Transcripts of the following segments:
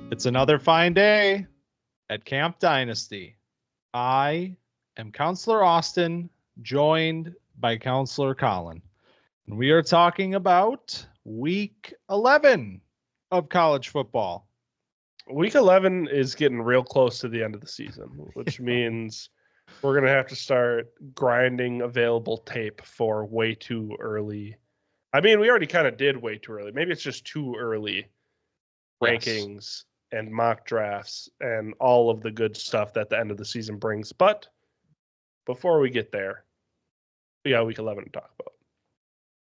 It's another fine day at Camp Dynasty. I am Counselor Austin, joined by Counselor Collin. And we are talking about Week 11 of college football. Week 11 is getting real close to the end of the season, which means we're going to have to start grinding available tape for way too early. I mean, we already kind of did way too early. Maybe it's just too early rankings and mock drafts and all of the good stuff that the end of the season brings. But before we get there, we got Week 11 to talk about.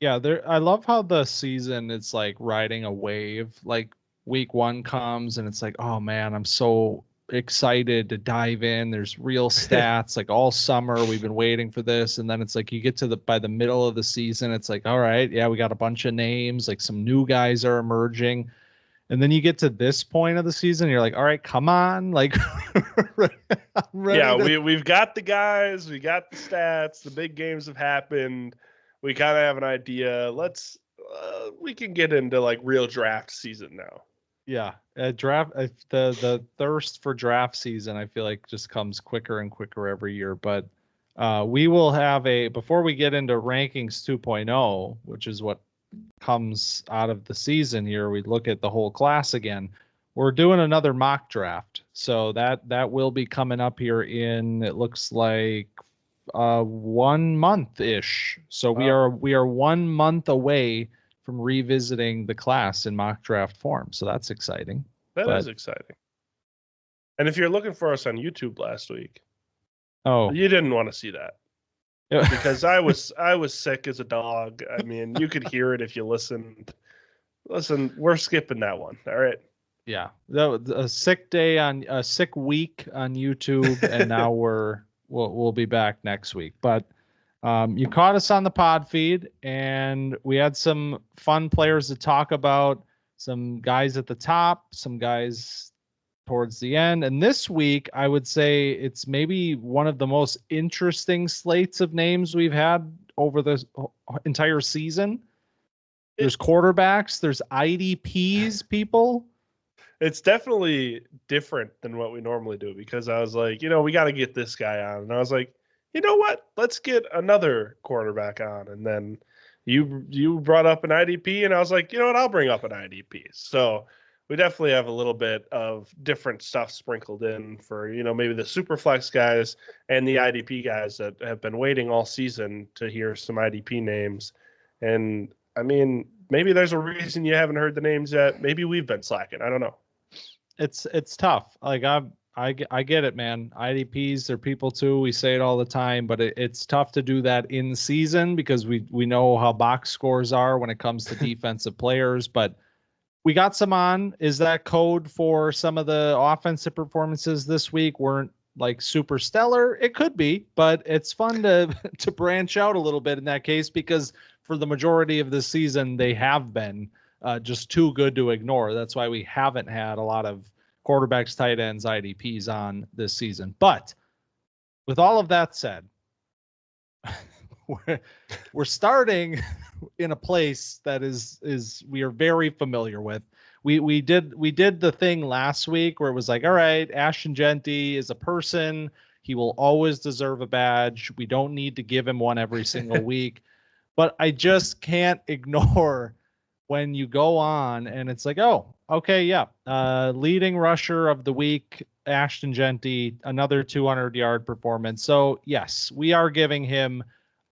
Yeah, I love how the season is like riding a wave. Like Week 1 comes and it's like, oh man, I'm so excited to dive in. There's real stats. Like all summer we've been waiting for this, and then it's like you get to by the middle of the season, it's like, all right, yeah, we got a bunch of names, like some new guys are emerging. And then you get to this point of the season, you're like, all right, come on. Like, we've got the guys, we got the stats, the big games have happened. We kind of have an idea. We can get into like real draft season now. Yeah. The thirst for draft season, I feel like just comes quicker and quicker every year. But we will have before we get into rankings 2.0, which is what comes out of the season here, we look at the whole class again. We're doing another mock draft, so that will be coming up here in, it looks like 1 month ish. So we are 1 month away from revisiting the class in mock draft form, so that's exciting. That is exciting. And if you're looking for us on YouTube last week, you didn't want to see that. Because I was sick as a dog. I mean, you could hear it if you listened. Listen, we're skipping that one. All right. Yeah, a sick day a sick week on YouTube, and now we'll be back next week. But you caught us on the pod feed, and we had some fun players to talk about. Some guys at the top, some guys towards the end. And this week, I would say it's maybe one of the most interesting slates of names we've had over the entire season. There's quarterbacks, there's IDPs, people. It's definitely different than what we normally do, because I was like, we got to get this guy on. And I was like, you know what? Let's get another quarterback on. And then you brought up an IDP, and I was like, you know what? I'll bring up an IDP. So we definitely have a little bit of different stuff sprinkled in for, maybe the super flex guys and the IDP guys that have been waiting all season to hear some IDP names. And I mean, maybe there's a reason you haven't heard the names yet. Maybe we've been slacking. I don't know. It's tough. Like I get it, man. IDPs, they're people too. We say it all the time, but it's tough to do that in season because we know how box scores are when it comes to defensive players, but we got some on. Is that code for some of the offensive performances this week weren't like super stellar? It could be, but it's fun to branch out a little bit in that case, because for the majority of the season, they have been just too good to ignore. That's why we haven't had a lot of quarterbacks, tight ends, IDPs on this season. But with all of that said, we're starting in a place that is we are very familiar with. We did the thing last week where it was like, all right, Ashton Jeanty is a person. He will always deserve a badge. We don't need to give him one every single week. But I just can't ignore when you go on and it's like, oh, okay, yeah. Leading rusher of the week, Ashton Jeanty, another 200-yard performance. So, yes, we are giving him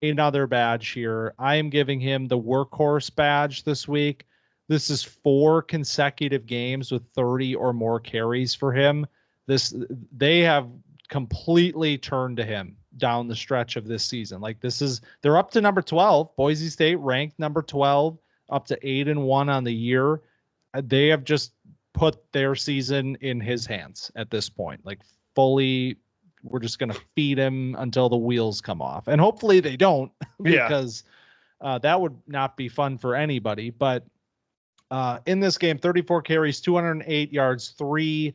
another badge here. I am giving him the workhorse badge this week. This is 4 consecutive games with 30 or more carries for him. They have completely turned to him down the stretch of this season. Like they're up to number 12. Boise State ranked number 12, up to 8-1 on the year. They have just put their season in his hands at this point. Like fully, we're just going to feed him until the wheels come off. And hopefully they don't, because that would not be fun for anybody. But in this game, 34 carries, 208 yards, 3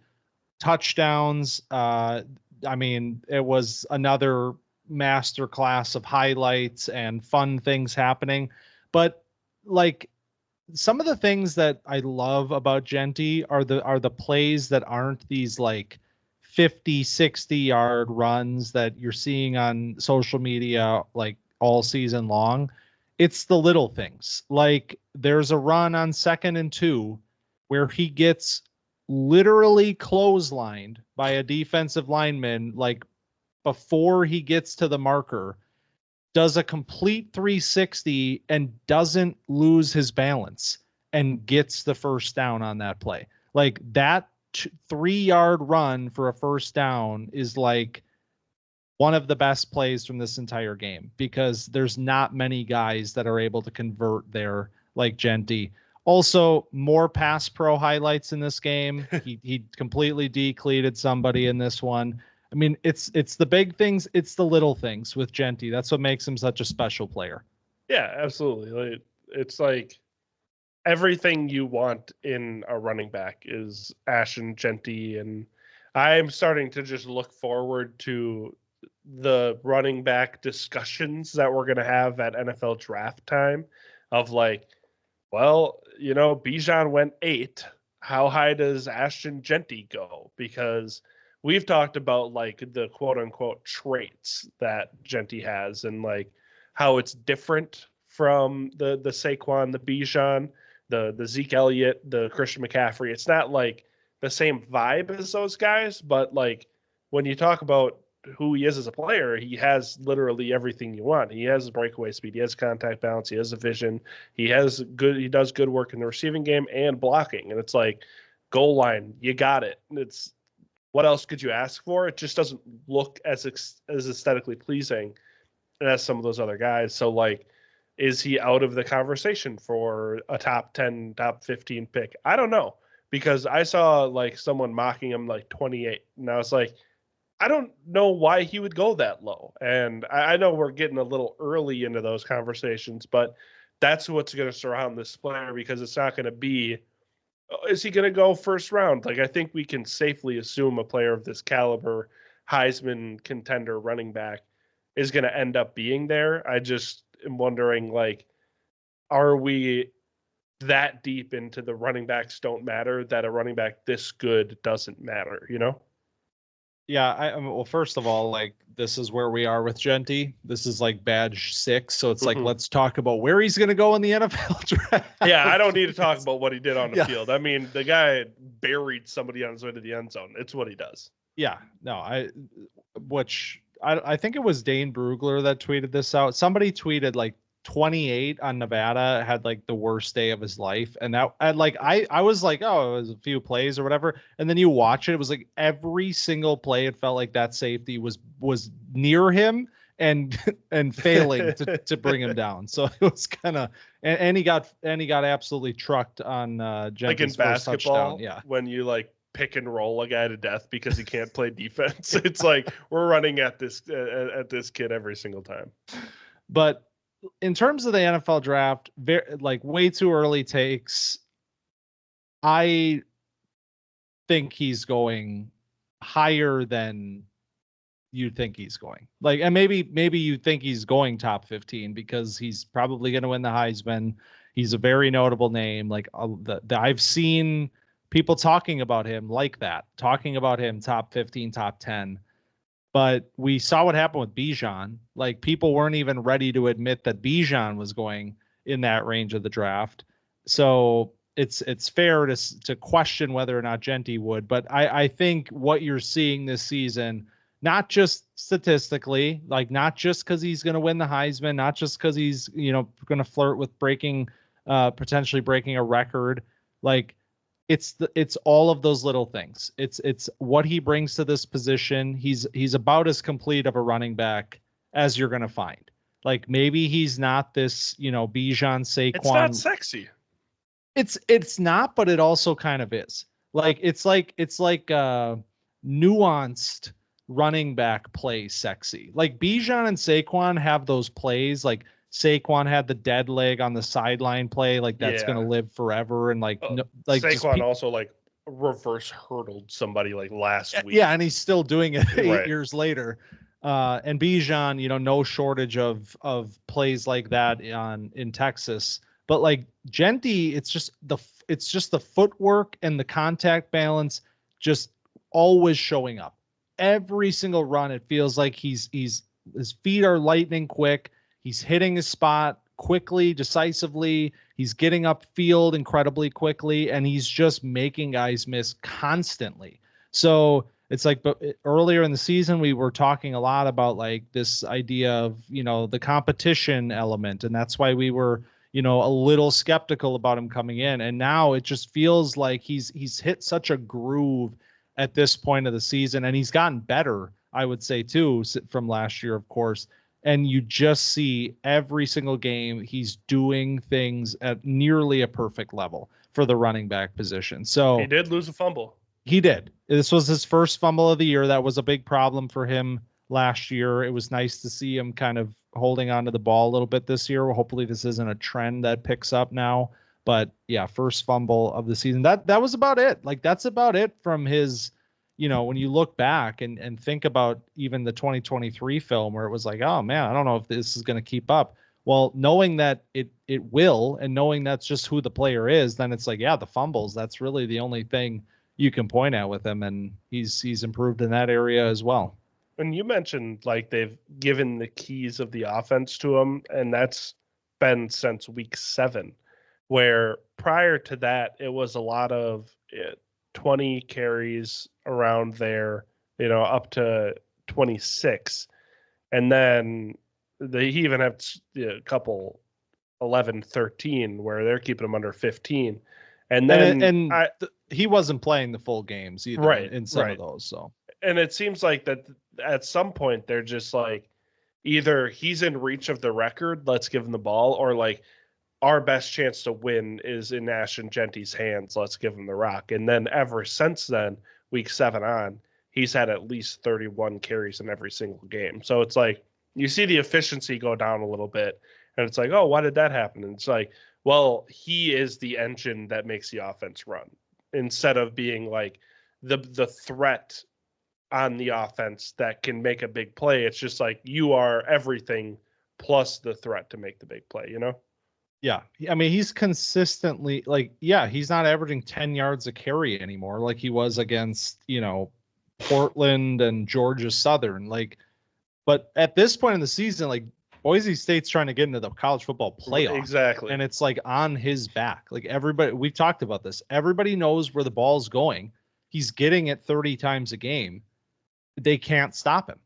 touchdowns. I mean, it was another masterclass of highlights and fun things happening. But like some of the things that I love about Jeanty are the plays that aren't these like 50, 60 yard runs that you're seeing on social media like all season long. It's the little things. Like there's a run on 2nd and 2 where he gets literally clotheslined by a defensive lineman like before he gets to the marker, does a complete 360 and doesn't lose his balance and gets the first down on that play. Like that 3-yard run for a first down is like one of the best plays from this entire game because there's not many guys that are able to convert there like Jeanty. Also, more pass pro highlights in this game. He completely decleated somebody in this one. I mean, it's the big things. It's the little things with Jeanty. That's what makes him such a special player. Yeah, absolutely. It's like everything you want in a running back is Ashton Jeanty, and I'm starting to just look forward to the running back discussions that we're going to have at NFL draft time of like, well, Bijan went 8. How high does Ashton Jeanty go? Because we've talked about like the quote unquote traits that Jeanty has and like how it's different from the Saquon, the Bijan, the Zeke Elliott, the Christian McCaffrey. It's not like the same vibe as those guys, but like when you talk about who he is as a player, he has literally everything you want. He has breakaway speed, he has contact balance, he has a vision, he does good work in the receiving game and blocking. And it's like goal line, you got it. It's what else could you ask for? It just doesn't look as aesthetically pleasing as some of those other guys. So like, is he out of the conversation for a top 10, top 15 pick? I don't know, because I saw like someone mocking him like 28, and I was like, I don't know why he would go that low. And I know we're getting a little early into those conversations, but that's what's going to surround this player, because it's not going to be, is he going to go first round? Like, I think we can safely assume a player of this caliber, Heisman contender running back, is going to end up being there. I just am wondering, like, are we that deep into the running backs don't matter that a running back this good doesn't matter, Yeah, well, first of all, like this is where we are with Jeanty. This is like badge 6, so it's like let's talk about where he's going to go in the NFL draft. Yeah, I don't need to talk about what he did on the field. I mean, the guy buried somebody on his way to the end zone. It's what he does. Yeah, no, I think it was Dane Brugler that tweeted this out. Somebody tweeted like 28 on Nevada had like the worst day of his life, and that I was like, oh, it was a few plays or whatever, and then you watch it, it was like every single play it felt like that safety was near him and failing to bring him down. So it was kind of, and he got absolutely trucked on Jeanty's like in first basketball. touchdown. Yeah, when you like pick and roll a guy to death because he can't play defense, it's like we're running at this kid every single time. But in terms of the NFL draft, like way too early takes. I think he's going higher than you think he's going. Like, and maybe you think he's going top 15 because he's probably going to win the Heisman. He's a very notable name. Like I've seen people talking about him like that, talking about him top 15, top 10. But we saw what happened with Bijan. Like people weren't even ready to admit that Bijan was going in that range of the draft. So it's fair to question whether or not Jeanty would. But I think what you're seeing this season, not just statistically, like not just because he's going to win the Heisman, not just because he's going to flirt with potentially breaking a record, like. It's all of those little things. It's what he brings to this position. He's about as complete of a running back as you're going to find. Like maybe he's not this, Bijan, Saquon. It's not sexy. It's not, but it also kind of is. Like it's like nuanced running back play sexy. Like Bijan and Saquon have those plays. Like Saquon had the dead leg on the sideline play, like that's gonna live forever, and like Saquon also like reverse hurdled somebody like last week. Yeah, and he's still doing it 8 years later. And Bijan, no shortage of plays like that in Texas. But like Jeanty, it's just the footwork and the contact balance just always showing up. Every single run, it feels like he's his feet are lightning quick. He's hitting his spot quickly, decisively. He's getting upfield incredibly quickly, and he's just making guys miss constantly. So it's like, but earlier in the season, we were talking a lot about like this idea of, the competition element. And that's why we were, a little skeptical about him coming in. And now it just feels like he's hit such a groove at this point of the season, and he's gotten better, I would say too, from last year, of course. And you just see every single game he's doing things at nearly a perfect level for the running back position. So he did lose a fumble. He did. This was his first fumble of the year. That was a big problem for him last year. It was nice to see him kind of holding onto the ball a little bit this year. Hopefully this isn't a trend that picks up now. But yeah, first fumble of the season. That was about it. Like, that's about it from his, when you look back and think about even the 2023 film where it was like, oh man, I don't know if this is going to keep up. Well, knowing that it will, and knowing that's just who the player is, then it's like, yeah, the fumbles, that's really the only thing you can point at with him, and he's improved in that area as well. And you mentioned like they've given the keys of the offense to him, and that's been since week 7, where prior to that it was a lot of 20 carries around there, up to 26, and then he even had a couple 11, 13 where they're keeping him under 15. And then he wasn't playing the full games either, right, in some of those. So, and it seems like that at some point they're just like, either he's in reach of the record, let's give him the ball, or like our best chance to win is in Ashton Jeanty's hands, let's give him the rock. And then ever since then, week 7 on, he's had at least 31 carries in every single game. So it's like you see the efficiency go down a little bit, and it's like, oh, why did that happen? And it's like, well, he is the engine that makes the offense run, instead of being like the threat on the offense that can make a big play. It's just like you are everything plus the threat to make the big play, Yeah. I mean, he's consistently he's not averaging 10 yards a carry anymore like he was against, Portland and Georgia Southern. But at this point in the season, Boise State's trying to get into the college football playoff. Exactly. And it's on his back. Everybody, we've talked about this. Everybody knows where the ball's going. He's getting it 30 times a game. They can't stop him.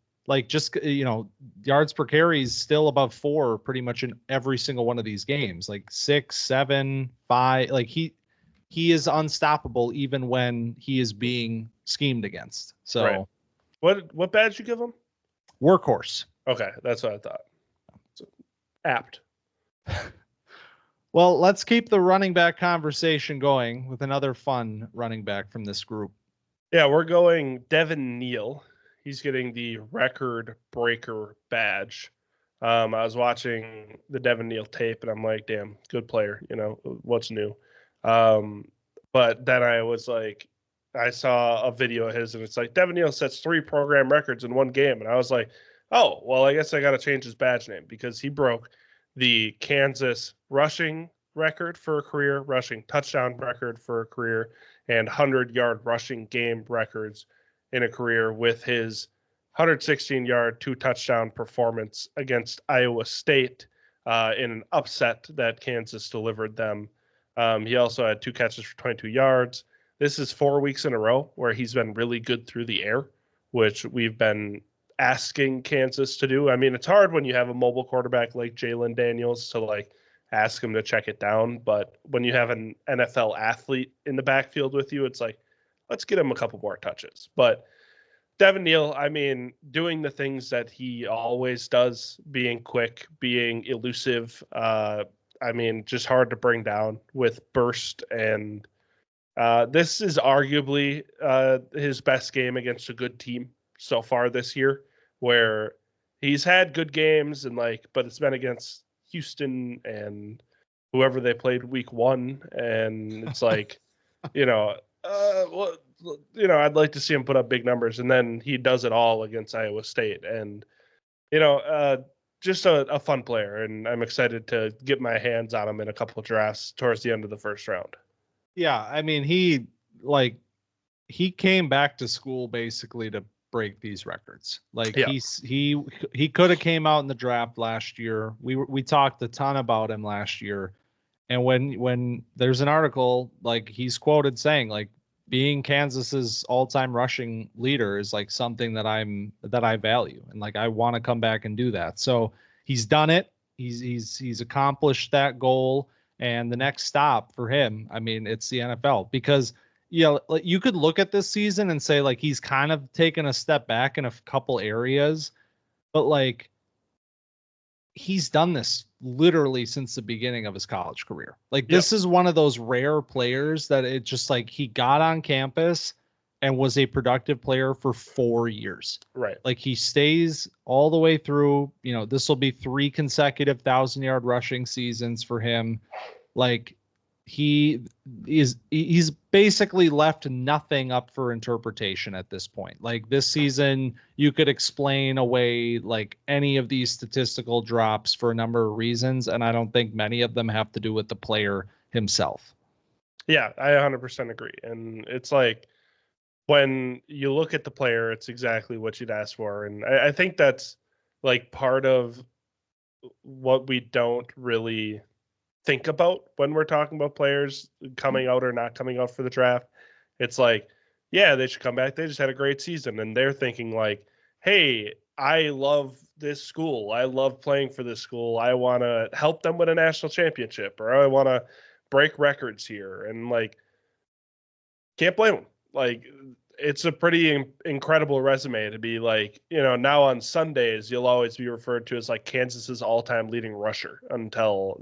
Yards per carry is still above 4 pretty much in every single one of these games. 6, 7, 5. He is unstoppable even when he is being schemed against. So right. What badge you give him? Workhorse. Okay, that's what I thought. Apt. Well, let's keep the running back conversation going with another fun running back from this group. Yeah, we're going Devin Neal. He's getting the record breaker badge. I was watching the Devin Neal tape, and I'm like, damn, good player. What's new? But then I was like, I saw a video of his, and it's like, Devin Neal sets 3 program records in one game. And I was like, oh, well, I guess I got to change his badge name, because he broke the Kansas rushing record for a career, rushing touchdown record for a career, and 100-yard rushing game records in a career with his 116-yard, 2-touchdown performance against Iowa State in an upset that Kansas delivered them. He also had 2 catches for 22 yards. This is 4 weeks in a row where he's been really good through the air, which we've been asking Kansas to do. I mean, it's hard when you have a mobile quarterback like Jalon Daniels to ask him to check it down. But when you have an NFL athlete in the backfield with you, it's like, let's get him a couple more touches. But Devin Neal, I mean, doing the things that he always does, being quick, being elusive, just hard to bring down with burst. And this is arguably his best game against a good team so far this year, where he's had good games but it's been against Houston and whoever they played week 1. And it's like, I'd like to see him put up big numbers, and then he does it all against Iowa State. And, just a fun player, and I'm excited to get my hands on him in a couple of drafts towards the end of the first round. Yeah, I mean, he came back to school basically to break these records. Like Yeah. he could have came out in the draft last year. We talked a ton about him last year. And when there's an article, like he's quoted saying like being Kansas's all-time rushing leader is like something that I value, and like I want to come back and do that. So he's done it. He's accomplished that goal, and the next stop for him, I mean, it's the NFL, because like you could look at this season and say like he's kind of taken a step back in a couple areas, but like he's done this literally since the beginning of his college career. Like this is one of those rare players that it just like he got on campus and was a productive player for 4 years. Right. Like he stays all the way through, this will be 3 consecutive 1,000-yard rushing seasons for him. Like he's basically left nothing up for interpretation at this point. Like this season, you could explain away like any of these statistical drops for a number of reasons, and I don't think many of them have to do with the player himself. Yeah, I 100% agree. And it's like when you look at the player, it's exactly what you'd ask for. And I think that's like part of what we don't really think about when we're talking about players coming out or not coming out for the draft. It's like, yeah, they should come back. They just had a great season. And they're thinking like, hey, I love this school. I love playing for this school. I want to help them win a national championship, or I want to break records here. And like, can't blame them. Like, it's a pretty incredible resume to be like, now on Sundays, you'll always be referred to as like Kansas's all-time leading rusher until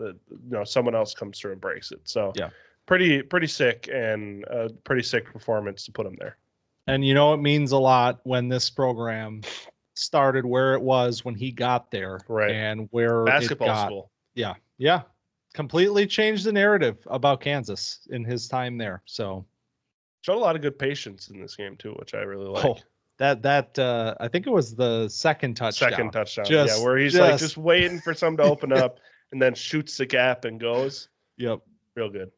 someone else comes through and breaks it. So yeah, pretty sick, and a pretty sick performance to put him there. And it means a lot when this program started where it was when he got there, right? And where basketball it got. School. Yeah. Completely changed the narrative about Kansas in his time there. So showed a lot of good patience in this game too, which I really like. Oh, that I think it was the second touchdown. Where he's like just waiting for something to open up and then shoots the gap and goes. Yep. Real good.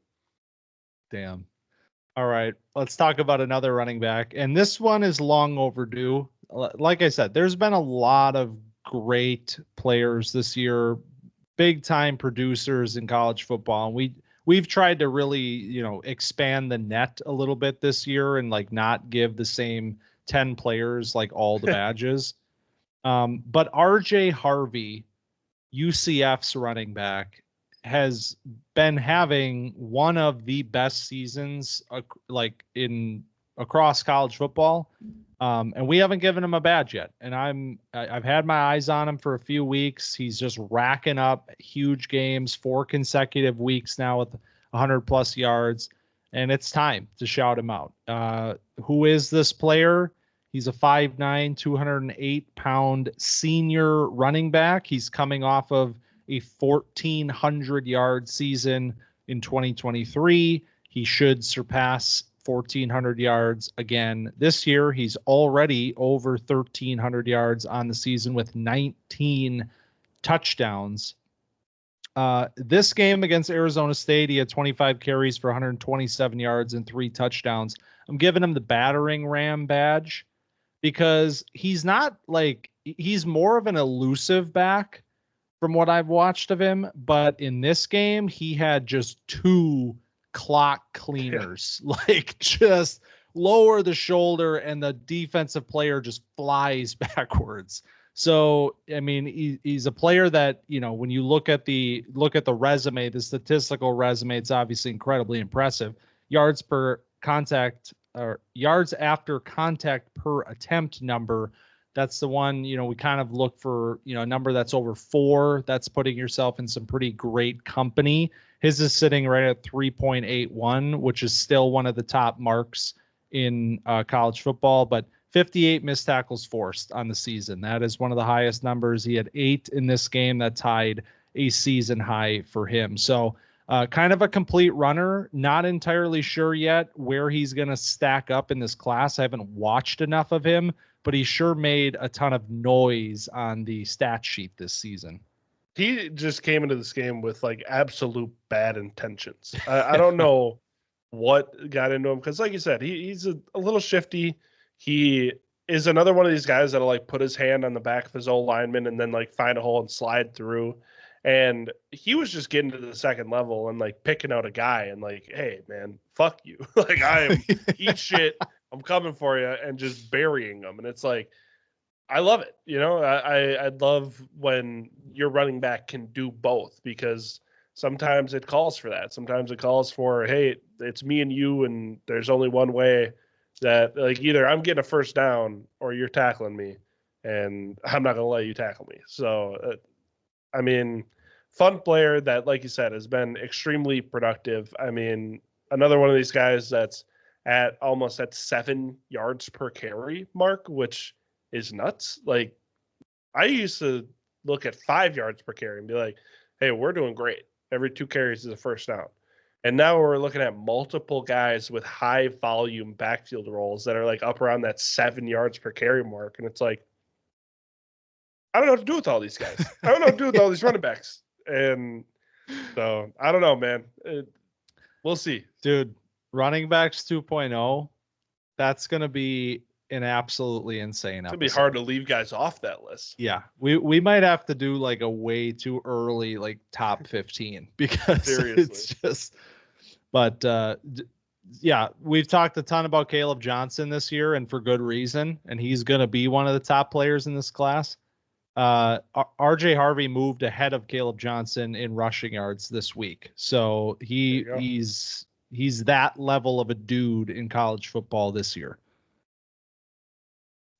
Damn. All right, let's talk about another running back. And this one is long overdue. Like I said, there's been a lot of great players this year, big time producers in college football. And we've tried to really, expand the net a little bit this year and like not give the same 10 players like all the badges. But RJ Harvey, UCF's running back, has been having one of the best seasons across college football. And we haven't given him a badge yet. And I've had my eyes on him for a few weeks. He's just racking up huge games, 4 consecutive weeks now with 100+ yards. And it's time to shout him out. Who is this player? He's a 5'9", 208-pound senior running back. He's coming off of a 1,400-yard season in 2023. He should surpass 1,400 yards again this year. He's already over 1,300 yards on the season with 19 touchdowns. This game against Arizona State, he had 25 carries for 127 yards and 3 touchdowns. I'm giving him the battering ram badge because he's more of an elusive back from what I've watched of him. But in this game, he had just 2 clock cleaners, like just lower the shoulder and the defensive player just flies backwards. So, I mean, he's a player that, when you look at the resume, the statistical resume, it's obviously incredibly impressive. Yards after contact per attempt number. That's the one, we kind of look for, a number that's over 4. That's putting yourself in some pretty great company. His is sitting right at 3.81, which is still one of the top marks in college football, but 58 missed tackles forced on the season. That is one of the highest numbers. He had 8 in this game that tied a season high for him. So kind of a complete runner. Not entirely sure yet where he's going to stack up in this class. I haven't watched enough of him, but he sure made a ton of noise on the stat sheet this season. He just came into this game with like absolute bad intentions. I don't know what got into him because, like you said, he's a little shifty. He is another one of these guys that'll like put his hand on the back of his old lineman and then like find a hole and slide through. And he was just getting to the second level and like picking out a guy and like, hey man, fuck you. Like I am eat shit. I'm coming for you and just burying them. And it's like, I love it. You know, I love when your running back can do both because sometimes it calls for that. Sometimes it calls for, hey, it's me and you, and there's only one way that like either I'm getting a first down or you're tackling me, and I'm not gonna let you tackle me. So, I mean, fun player that, like you said, has been extremely productive. I mean, another one of these guys that's at almost at 7 yards per carry mark, which is nuts. Like I used to look at 5 yards per carry and be like, hey, we're doing great. Every 2 carries is a first down. And now we're looking at multiple guys with high volume backfield roles that are like up around that 7 yards per carry mark. And it's like, I don't know what to do with all these guys. I don't know what to do with all these running backs. And so I don't know, man. We'll see. Dude, running backs 2.0, that's going to be an absolutely insane episode. It's going to be hard to leave guys off that list. Yeah, we might have to do like a way too early like top 15 because Seriously. it's just. But yeah, we've talked a ton about Caleb Johnson this year, and for good reason. And he's going to be one of the top players in this class. RJ Harvey moved ahead of Caleb Johnson in rushing yards this week, so he's that level of a dude in college football this year.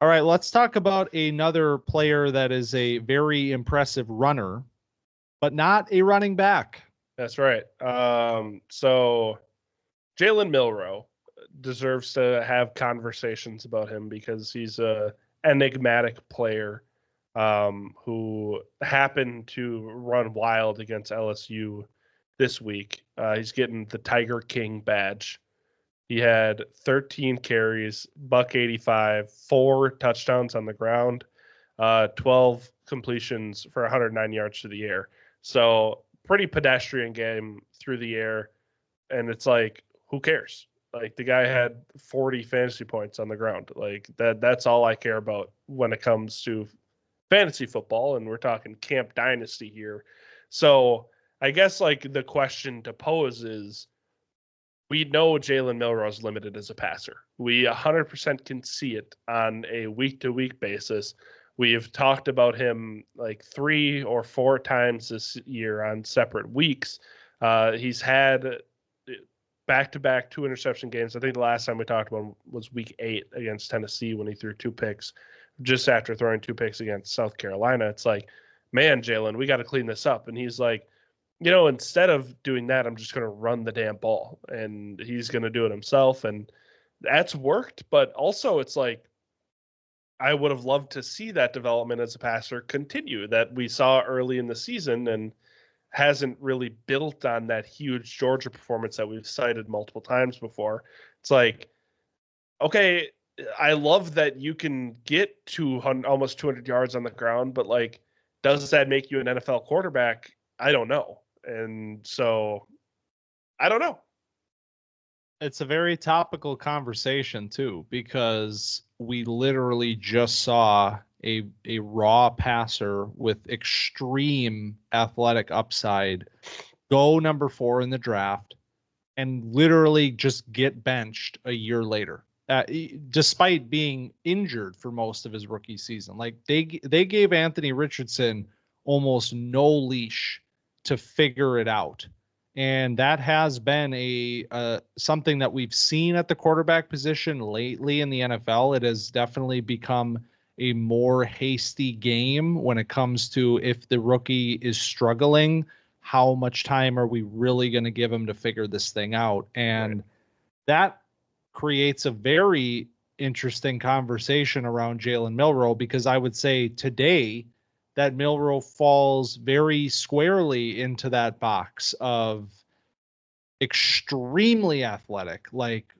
All right, let's talk about another player that is a very impressive runner, but not a running back. That's right. So Jalen Milroe deserves to have conversations about him because he's a enigmatic player who happened to run wild against LSU this week. He's getting the Tiger King badge. He had 13 carries, $185, 4 touchdowns on the ground, 12 completions for 109 yards to the air. So pretty pedestrian game through the air. And it's like, who cares? Like the guy had 40 fantasy points on the ground. Like that's all I care about when it comes to fantasy football. And we're talking Camp Dynasty here. So I guess like the question to pose is, we know Jalen Milroe is limited as a passer. We 100% can see it on a week-to-week basis. We've talked about him like 3 or 4 times this year on separate weeks. He's had back-to-back 2 interception games. I think the last time we talked about him was week 8 against Tennessee when he threw 2 picks just after throwing 2 picks against South Carolina. It's like, man, Jaylin, we got to clean this up. And he's like, you know, instead of doing that, I'm just going to run the damn ball, and he's going to do it himself. And that's worked. But also it's like, I would have loved to see that development as a passer continue that we saw early in the season and hasn't really built on that huge Georgia performance that we've cited multiple times before. It's like, okay, I love that you can get to almost 200 yards on the ground, but like, does that make you an NFL quarterback? I don't know. And so I don't know. It's a very topical conversation too, because we literally just saw a raw passer with extreme athletic upside go number 4 in the draft and literally just get benched a year later, despite being injured for most of his rookie season. Like they gave Anthony Richardson almost no leash to figure it out. And that has been a something that we've seen at the quarterback position lately in the NFL. It has definitely become a more hasty game when it comes to if the rookie is struggling, how much time are we really going to give him to figure this thing out? And that creates a very interesting conversation around Jalen Milroe, because I would say today that Milroe falls very squarely into that box of extremely athletic, like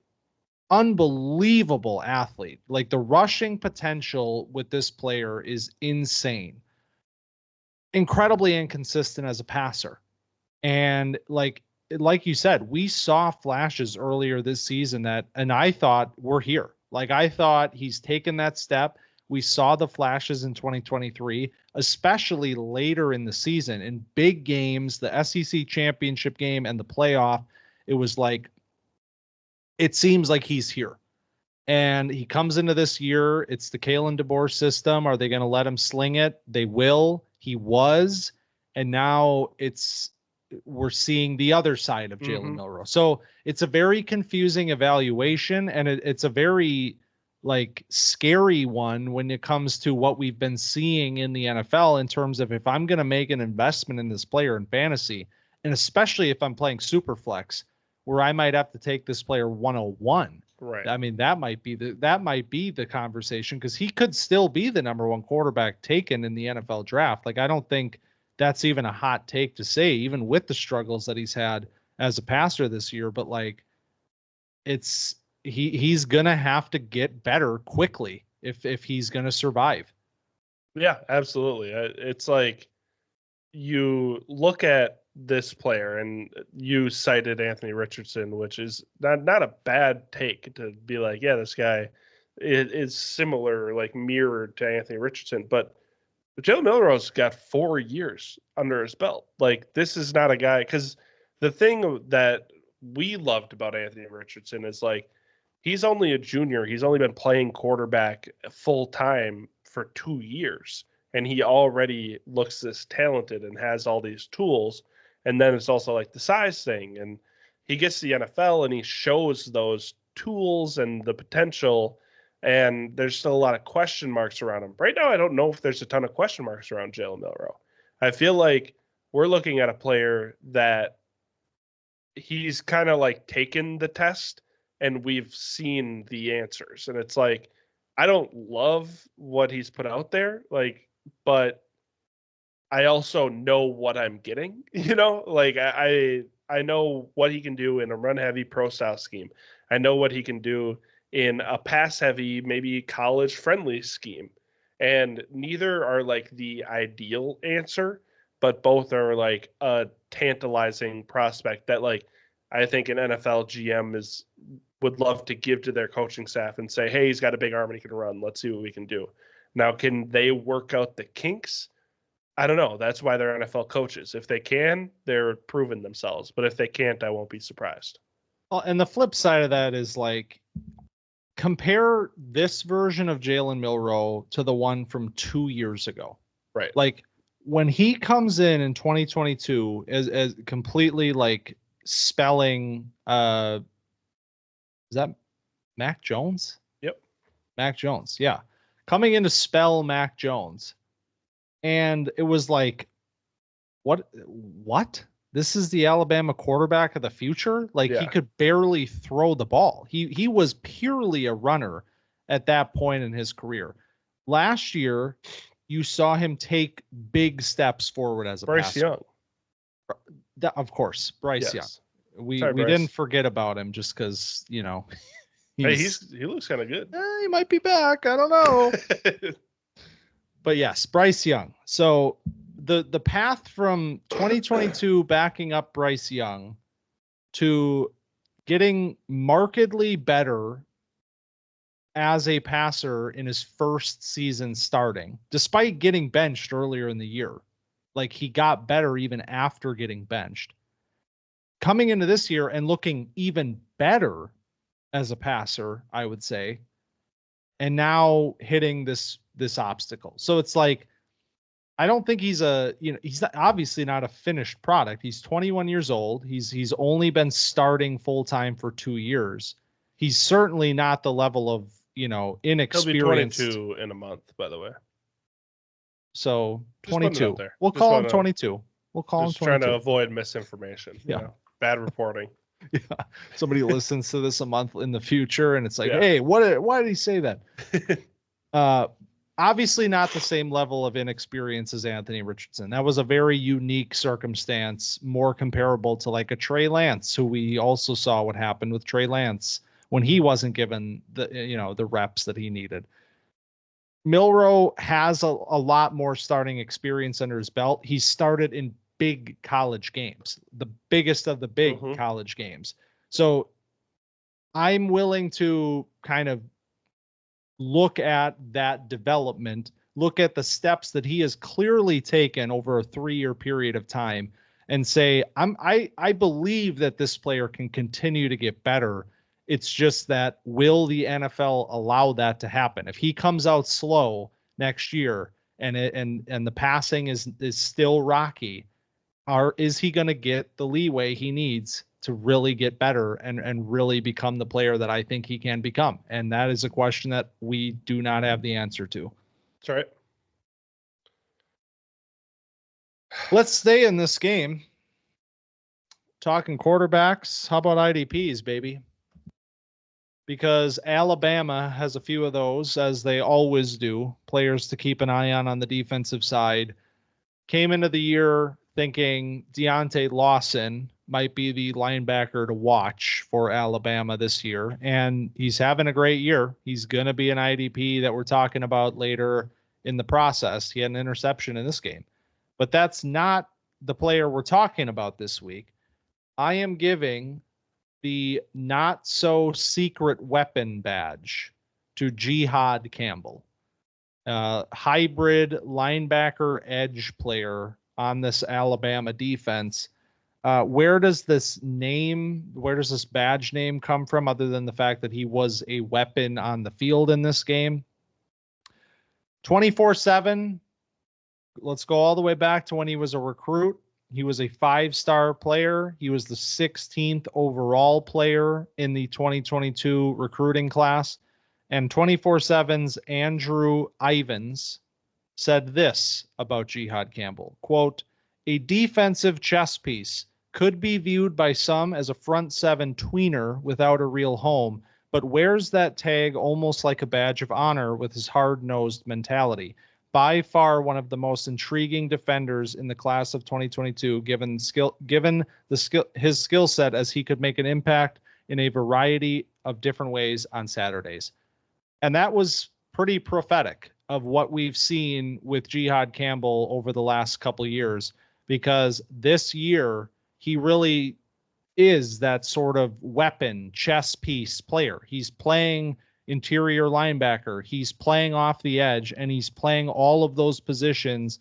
unbelievable athlete. Like the rushing potential with this player is insane. Incredibly inconsistent as a passer. And like you said, we saw flashes earlier this season and I thought we're here. Like I thought he's taken that step. We saw the flashes in 2023, especially later in the season in big games, the SEC championship game and the playoff. It was like, it seems like he's here. And he comes into this year. It's the Kalen DeBoer system. Are they going to let him sling it? They will. He was. And now we're seeing the other side of Jalen Milroe. So it's a very confusing evaluation. And it's a very like scary one when it comes to what we've been seeing in the NFL in terms of if I'm going to make an investment in this player in fantasy, and especially if I'm playing Superflex, where I might have to take this player 101. Right. I mean, that might be the conversation because he could still be the number one quarterback taken in the NFL draft. Like, I don't think that's even a hot take to say, even with the struggles that he's had as a passer this year. But like, he's gonna have to get better quickly if he's gonna survive. Yeah, absolutely. It's like you look at this player and you cited Anthony Richardson, which is not a bad take to be like, yeah, this guy is similar, like mirrored to Anthony Richardson, but Jalen Milroe's got 4 years under his belt. Like, this is not a guy, because the thing that we loved about Anthony Richardson is like, he's only a junior. He's only been playing quarterback full time for 2 years. And he already looks this talented and has all these tools. And then it's also like the size thing. And he gets to the NFL and he shows those tools and the potential. And there's still a lot of question marks around him. Right now, I don't know if there's a ton of question marks around Jalen Milroe. I feel like we're looking at a player that he's kind of like taken the test and we've seen the answers. And it's like, I don't love what he's put out there, like, but I also know what I'm getting, like I know what he can do in a run heavy pro style scheme. I know what he can do in a pass heavy, maybe college friendly scheme. And neither are like the ideal answer, but both are like a tantalizing prospect that like, I think an NFL GM would love to give to their coaching staff and say, hey, he's got a big arm and he can run. Let's see what we can do. Now, can they work out the kinks? I don't know. That's why they're NFL coaches. If they can, they're proving themselves. But if they can't, I won't be surprised. Well, and the flip side of that is like, compare this version of Jalen Milroe to the one from 2 years ago. Right. Like when he comes in 2022 as completely like spelling, is that Mac Jones? Yep. Mac Jones. Yeah. Coming in to spell Mac Jones. And it was like, what? This is the Alabama quarterback of the future? Like, He could barely throw the ball. He was purely a runner at that point in his career. Last year, you saw him take big steps forward as a Bryce passer. Young. Of course, Bryce Young. We Bryce. didn't forget about him just because, he looks kind of good. He might be back. I don't know. But yes, Bryce Young. So the path from 2022 backing up Bryce Young to getting markedly better as a passer in his first season starting, despite getting benched earlier in the year. Like, he got better even after getting benched. Coming into this year and looking even better as a passer, I would say, and now hitting this obstacle. So it's like, I don't think he's obviously not a finished product. He's 21 years old. He's only been starting full time for 2 years. He's certainly not the level of, inexperienced. He'll be 22 in a month, by the way. So Just 22. We'll call him 22. We'll call him 22. Trying to avoid misinformation. Yeah. Bad reporting. Yeah. Somebody listens to this a month in the future and it's like, hey, why did he say that? Obviously not the same level of inexperience as Anthony Richardson. That was a very unique circumstance, more comparable to like a Trey Lance, who we also saw what happened with Trey Lance when he wasn't given the reps that he needed. Milroe has a lot more starting experience under his belt. He started in big college games, the biggest of the big college games. So I'm willing to kind of look at that development, look at the steps that he has clearly taken over a 3-year period of time, and say, I believe that this player can continue to get better. It's just that, will the NFL allow that to happen? If he comes out slow next year and the passing is still rocky, is he going to get the leeway he needs to really get better and really become the player that I think he can become? And that is a question that we do not have the answer to. That's right. Let's stay in this game. Talking quarterbacks, how about IDPs, baby? Because Alabama has a few of those, as they always do, players to keep an eye on the defensive side. Came into the year thinking Deontay Lawson might be the linebacker to watch for Alabama this year, and he's having a great year. He's going to be an IDP that we're talking about later in the process. He had an interception in this game. But that's not the player we're talking about this week. I am giving the not so secret weapon badge to Jihaad Campbell, hybrid linebacker edge player on this Alabama defense. Where does this badge name come from, other than the fact that he was a weapon on the field in this game? 24/7. Let's go all the way back to when he was a recruit. He was a 5-star player. He was the 16th overall player in the 2022 recruiting class. And 24/7's Andrew Ivins said this about Jihaad Campbell, quote, "A defensive chess piece, could be viewed by some as a front 7 tweener without a real home, but wears that tag almost like a badge of honor with his hard-nosed mentality. By far one of the most intriguing defenders in the class of 2022, given his skill set, as he could make an impact in a variety of different ways on Saturdays." And that was pretty prophetic of what we've seen with Jihaad Campbell over the last couple of years, because this year he really is that sort of weapon chess piece player. He's playing interior linebacker, he's playing off the edge, and he's playing all of those positions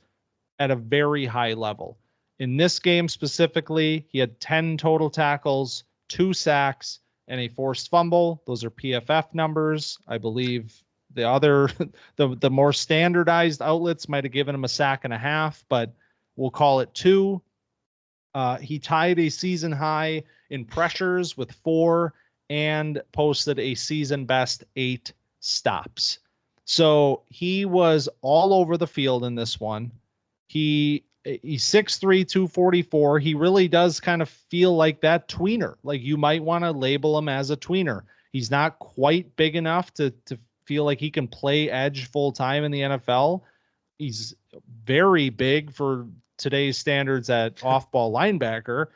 at a very high level. In this game specifically, he had 10 total tackles, 2 sacks, and a forced fumble. Those are PFF numbers. I believe the more standardized outlets might have given him a sack and a half, but we'll call it 2. He tied a season high in pressures with 4 and posted a season best 8 stops. So he was all over the field in this one. He's 6'3", 244. He really does kind of feel like that tweener. Like, you might want to label him as a tweener. He's not quite big enough to feel like he can play edge full time in the NFL. He's very big for today's standards at off-ball linebacker.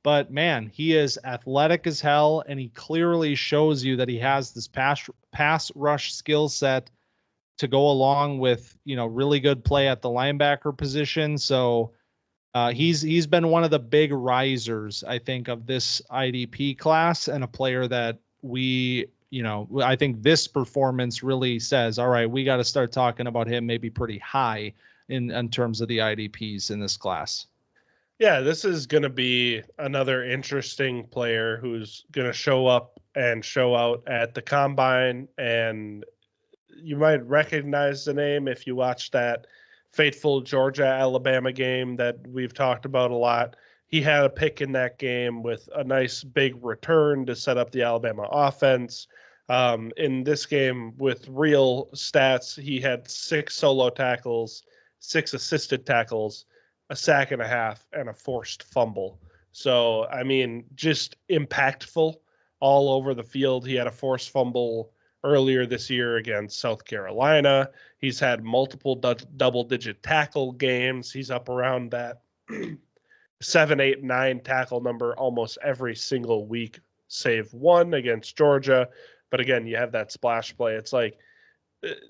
But man, he is athletic as hell, and he clearly shows you that he has this pass rush skill set to go along with, really good play at the linebacker position. So he's been one of the big risers, I think, of this IDP class, and a player that I think this performance really says, all right, we got to start talking about him maybe pretty high in terms of the IDPs in this class. Yeah, this is going to be another interesting player who's going to show up and show out at the combine, and you might recognize the name if you watch that fateful Georgia-Alabama game that we've talked about a lot. He had a pick in that game with a nice big return to set up the Alabama offense. In this game, with real stats, he had 6 solo tackles, 6 assisted tackles, a sack and a half, and a forced fumble. So, I mean, just impactful all over the field. He had a forced fumble earlier this year against South Carolina. He's had multiple double-digit tackle games. He's up around that 7, 8, 9 tackle number almost every single week save one against Georgia. But again, you have that splash play. It's like,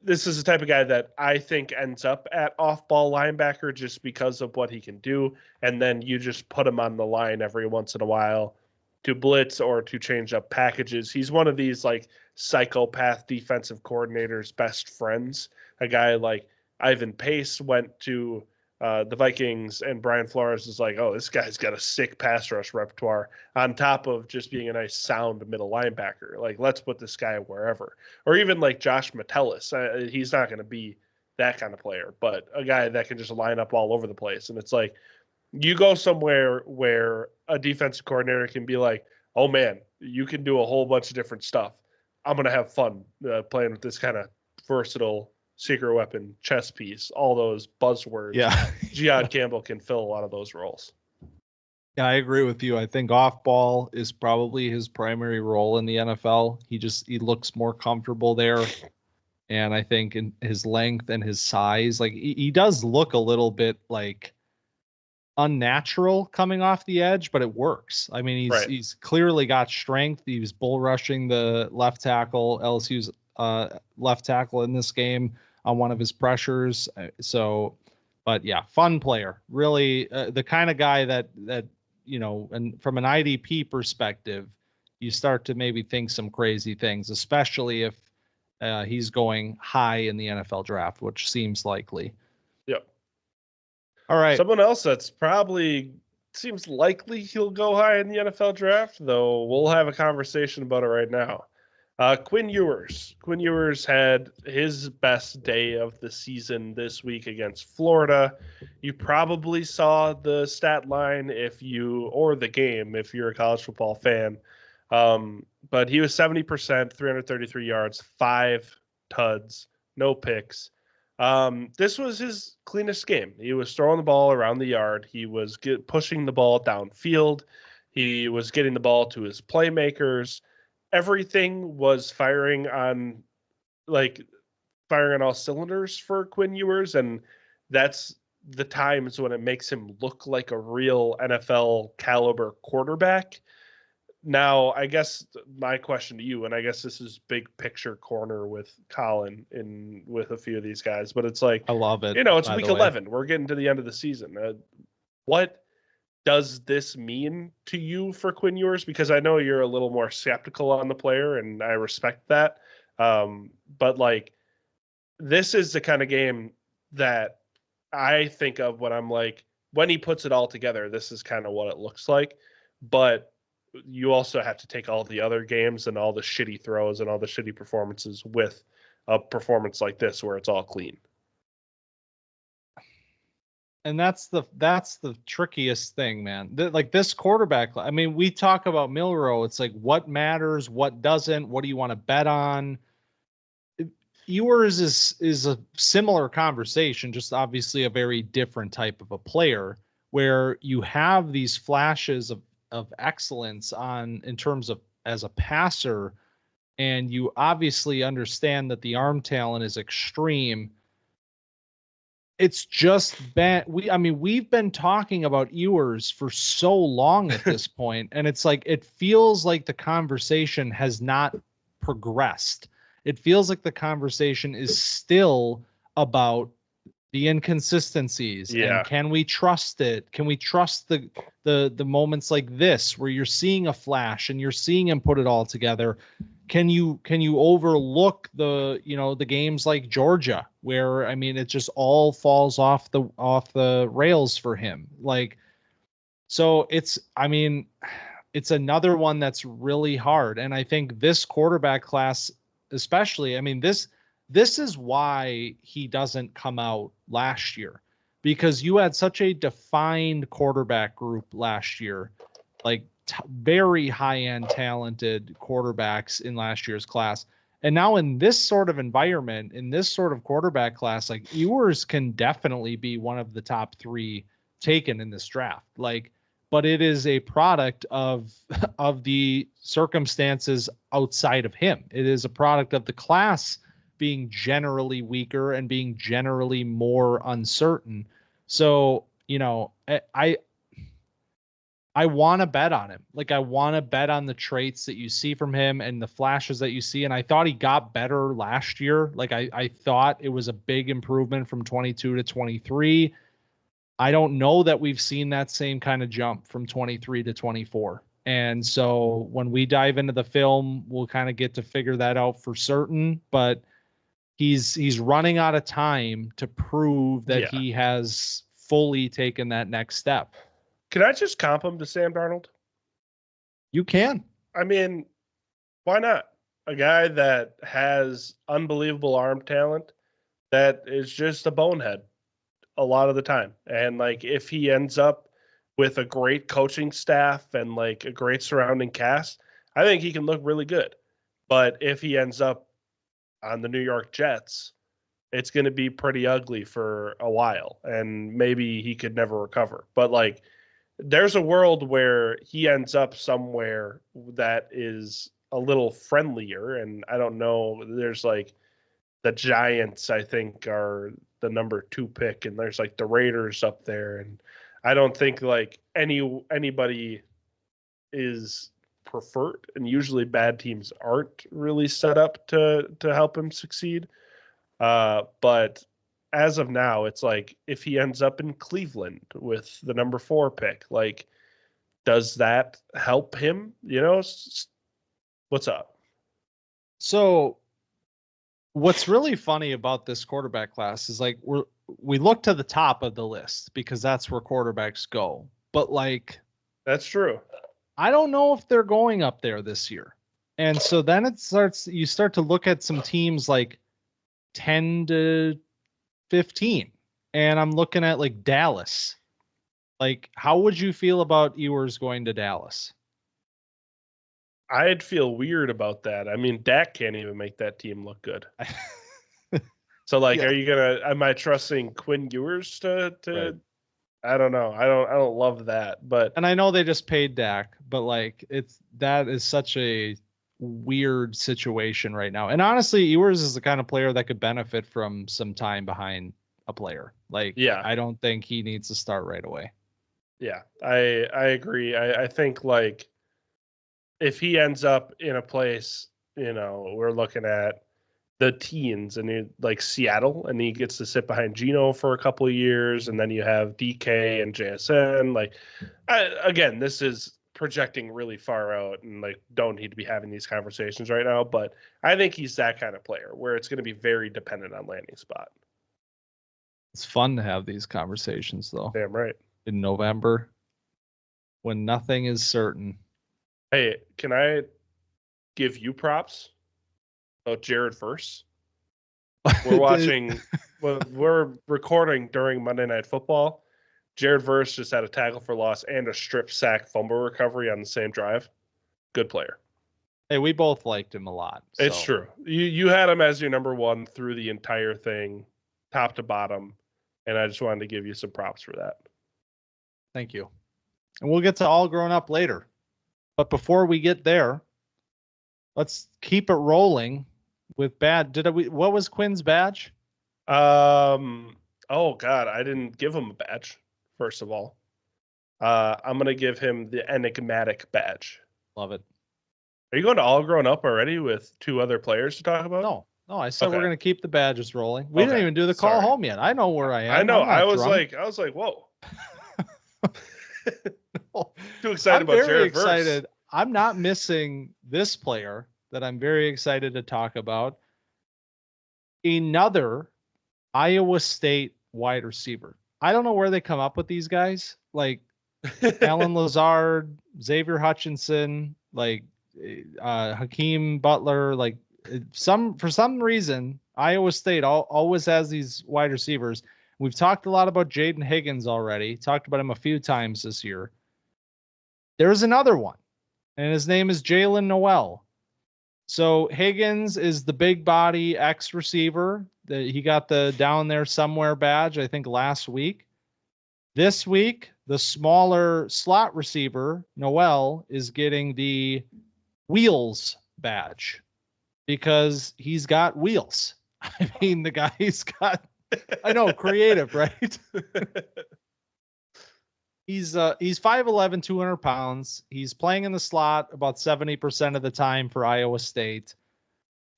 this is the type of guy that I think ends up at off-ball linebacker just because of what he can do. And then you just put him on the line every once in a while to blitz or to change up packages. He's one of these like psychopath defensive coordinators' best friends. A guy like Ivan Pace went to the Vikings, and Brian Flores is like, oh, this guy's got a sick pass rush repertoire on top of just being a nice sound middle linebacker. Like, let's put this guy wherever. Or even like Josh Metellus. He's not going to be that kind of player, but a guy that can just line up all over the place. And it's like, you go somewhere where a defensive coordinator can be like, oh man, you can do a whole bunch of different stuff. I'm going to have fun playing with this kind of versatile secret weapon, chess piece, all those buzzwords. Yeah. Jihaad Campbell can fill a lot of those roles. Yeah, I agree with you. I think off ball is probably his primary role in the NFL. He looks more comfortable there. And I think in his length and his size, like he does look a little bit like unnatural coming off the edge, but it works. I mean, he's clearly got strength. He was bull rushing the left tackle, LSU's left tackle in this game on one of his pressures. But yeah, fun player, really the kind of guy that, and from an IDP perspective, you start to maybe think some crazy things, especially if he's going high in the NFL draft, which seems likely. Yep. All right. Someone else that's probably seems likely he'll go high in the NFL draft, though we'll have a conversation about it right now. Quinn Ewers. Quinn Ewers had his best day of the season this week against Florida. You probably saw the stat line or the game if you're a college football fan. But he was 70%, 333 yards, 5 tuds, no picks. This was his cleanest game. He was throwing the ball around the yard. He was pushing the ball downfield. He was getting the ball to his playmakers. Everything was firing on all cylinders for Quinn Ewers, and that's the times when it makes him look like a real NFL caliber quarterback. Now, I guess my question to you, and I guess this is big picture corner with Collin with a few of these guys, but it's like, I love it. It's week 11. We're getting to the end of the season. What does this mean to you for Quinn Ewers? Because I know you're a little more skeptical on the player, and I respect that. But like, this is the kind of game that I think of when I'm like, when he puts it all together, this is kind of what it looks like. But you also have to take all the other games and all the shitty throws and all the shitty performances with a performance like this where it's all clean. And that's the trickiest thing, man. Like this quarterback, I mean, we talk about Milroe. It's like, what matters, what doesn't, what do you want to bet on? Ewers is a similar conversation, just obviously a very different type of a player where you have these flashes of excellence in terms of as a passer. And you obviously understand that the arm talent is extreme. It's just been, we've been talking about Ewers for so long at this point, and it's like, it feels like the conversation has not progressed. It feels like the conversation is still about the inconsistencies. Yeah. And can we trust it? Can we trust the moments like this where you're seeing a flash and you're seeing him put it all together? Can you overlook the games like Georgia where, I mean, it just all falls off the rails for him? Like, so it's another one that's really hard. And I think this quarterback class, especially, I mean, this is why he doesn't come out last year, because you had such a defined quarterback group last year, like very high-end talented quarterbacks in last year's class. And now in this sort of environment, in this sort of quarterback class, like Ewers can definitely be one of the top 3 taken in this draft. Like, but it is a product of the circumstances outside of him. It is a product of the class being generally weaker and being generally more uncertain. So, I want to bet on him. Like, I want to bet on the traits that you see from him and the flashes that you see. And I thought he got better last year. Like, I thought it was a big improvement from 22 to 23. I don't know that we've seen that same kind of jump from 23 to 24. And so when we dive into the film, we'll kind of get to figure that out for certain. But he's running out of time to prove that he has fully taken that next step. Can I just comp him to Sam Darnold? You can. I mean, why not? A guy that has unbelievable arm talent that is just a bonehead a lot of the time. And like, if he ends up with a great coaching staff and like a great surrounding cast, I think he can look really good. But if he ends up on the New York Jets, it's going to be pretty ugly for a while, and maybe he could never recover. But like, there's a world where he ends up somewhere that is a little friendlier. And I don't know, there's like the Giants, I think, are the number 2 pick, and there's like the Raiders up there. And I don't think like anybody is preferred, and usually bad teams aren't really set up to help him succeed. But as of now, it's like, if he ends up in Cleveland with the number 4 pick, like, does that help him? You know, what's up? So what's really funny about this quarterback class is like, we look to the top of the list because that's where quarterbacks go. But like, that's true. I don't know if they're going up there this year. And so then you start to look at some teams like 10 to 15. And I'm looking at like Dallas. Like, how would you feel about Ewers going to Dallas? I'd feel weird about that. I mean, Dak can't even make that team look good. So like, am I trusting Quinn Ewers to right. I don't know. I don't love that, but. And I know they just paid Dak, but like, that is such a weird situation right now. And honestly, Ewers is the kind of player that could benefit from some time behind a player. Like, I don't think he needs to start right away. Yeah, I agree. I think like, if he ends up in a place, you know, we're looking at the teens and like Seattle, and he gets to sit behind Geno for a couple of years, and then you have DK and JSN. Like, again, this is projecting really far out, and like, don't need to be having these conversations right now. But I think he's that kind of player where it's going to be very dependent on landing spot. It's fun to have these conversations, though. Damn right. In November, when nothing is certain. Hey, can I give you props about Jared Verse? We're watching, we're recording during Monday Night Football. Jared Verse just had a tackle for loss and a strip sack fumble recovery on the same drive. Good player. Hey, we both liked him a lot. So. It's true. You had him as your number 1 through the entire thing, top to bottom, and I just wanted to give you some props for that. Thank you. And we'll get to all grown up later. But before we get there, let's keep it rolling with what was Quinn's badge? Oh God, I didn't give him a badge, first of all. I'm gonna give him the enigmatic badge. Love it. Are you going to all grown up already with 2 other players to talk about? No, I said we're gonna keep the badges rolling. We didn't even do the call home yet. I know where I am. I know. I was like, whoa. Too excited about Jared Verse. I'm not missing this player that I'm very excited to talk about. Another Iowa State wide receiver. I don't know where they come up with these guys. Like Alan Lazard, Xavier Hutchinson, like Hakeem Butler. Like for some reason, Iowa State always has these wide receivers. We've talked a lot about Jaydn Higgins already. Talked about him a few times this year. There's another one, and his name is Jaylin Noel. So Higgins is the big body X receiver. He got the down there somewhere badge, I think, last week. This week, the smaller slot receiver, Noel, is getting the wheels badge because he's got wheels. I mean, the guy's got... I know, creative, right? He's 5'11", 200 pounds. He's playing in the slot about 70% of the time for Iowa State.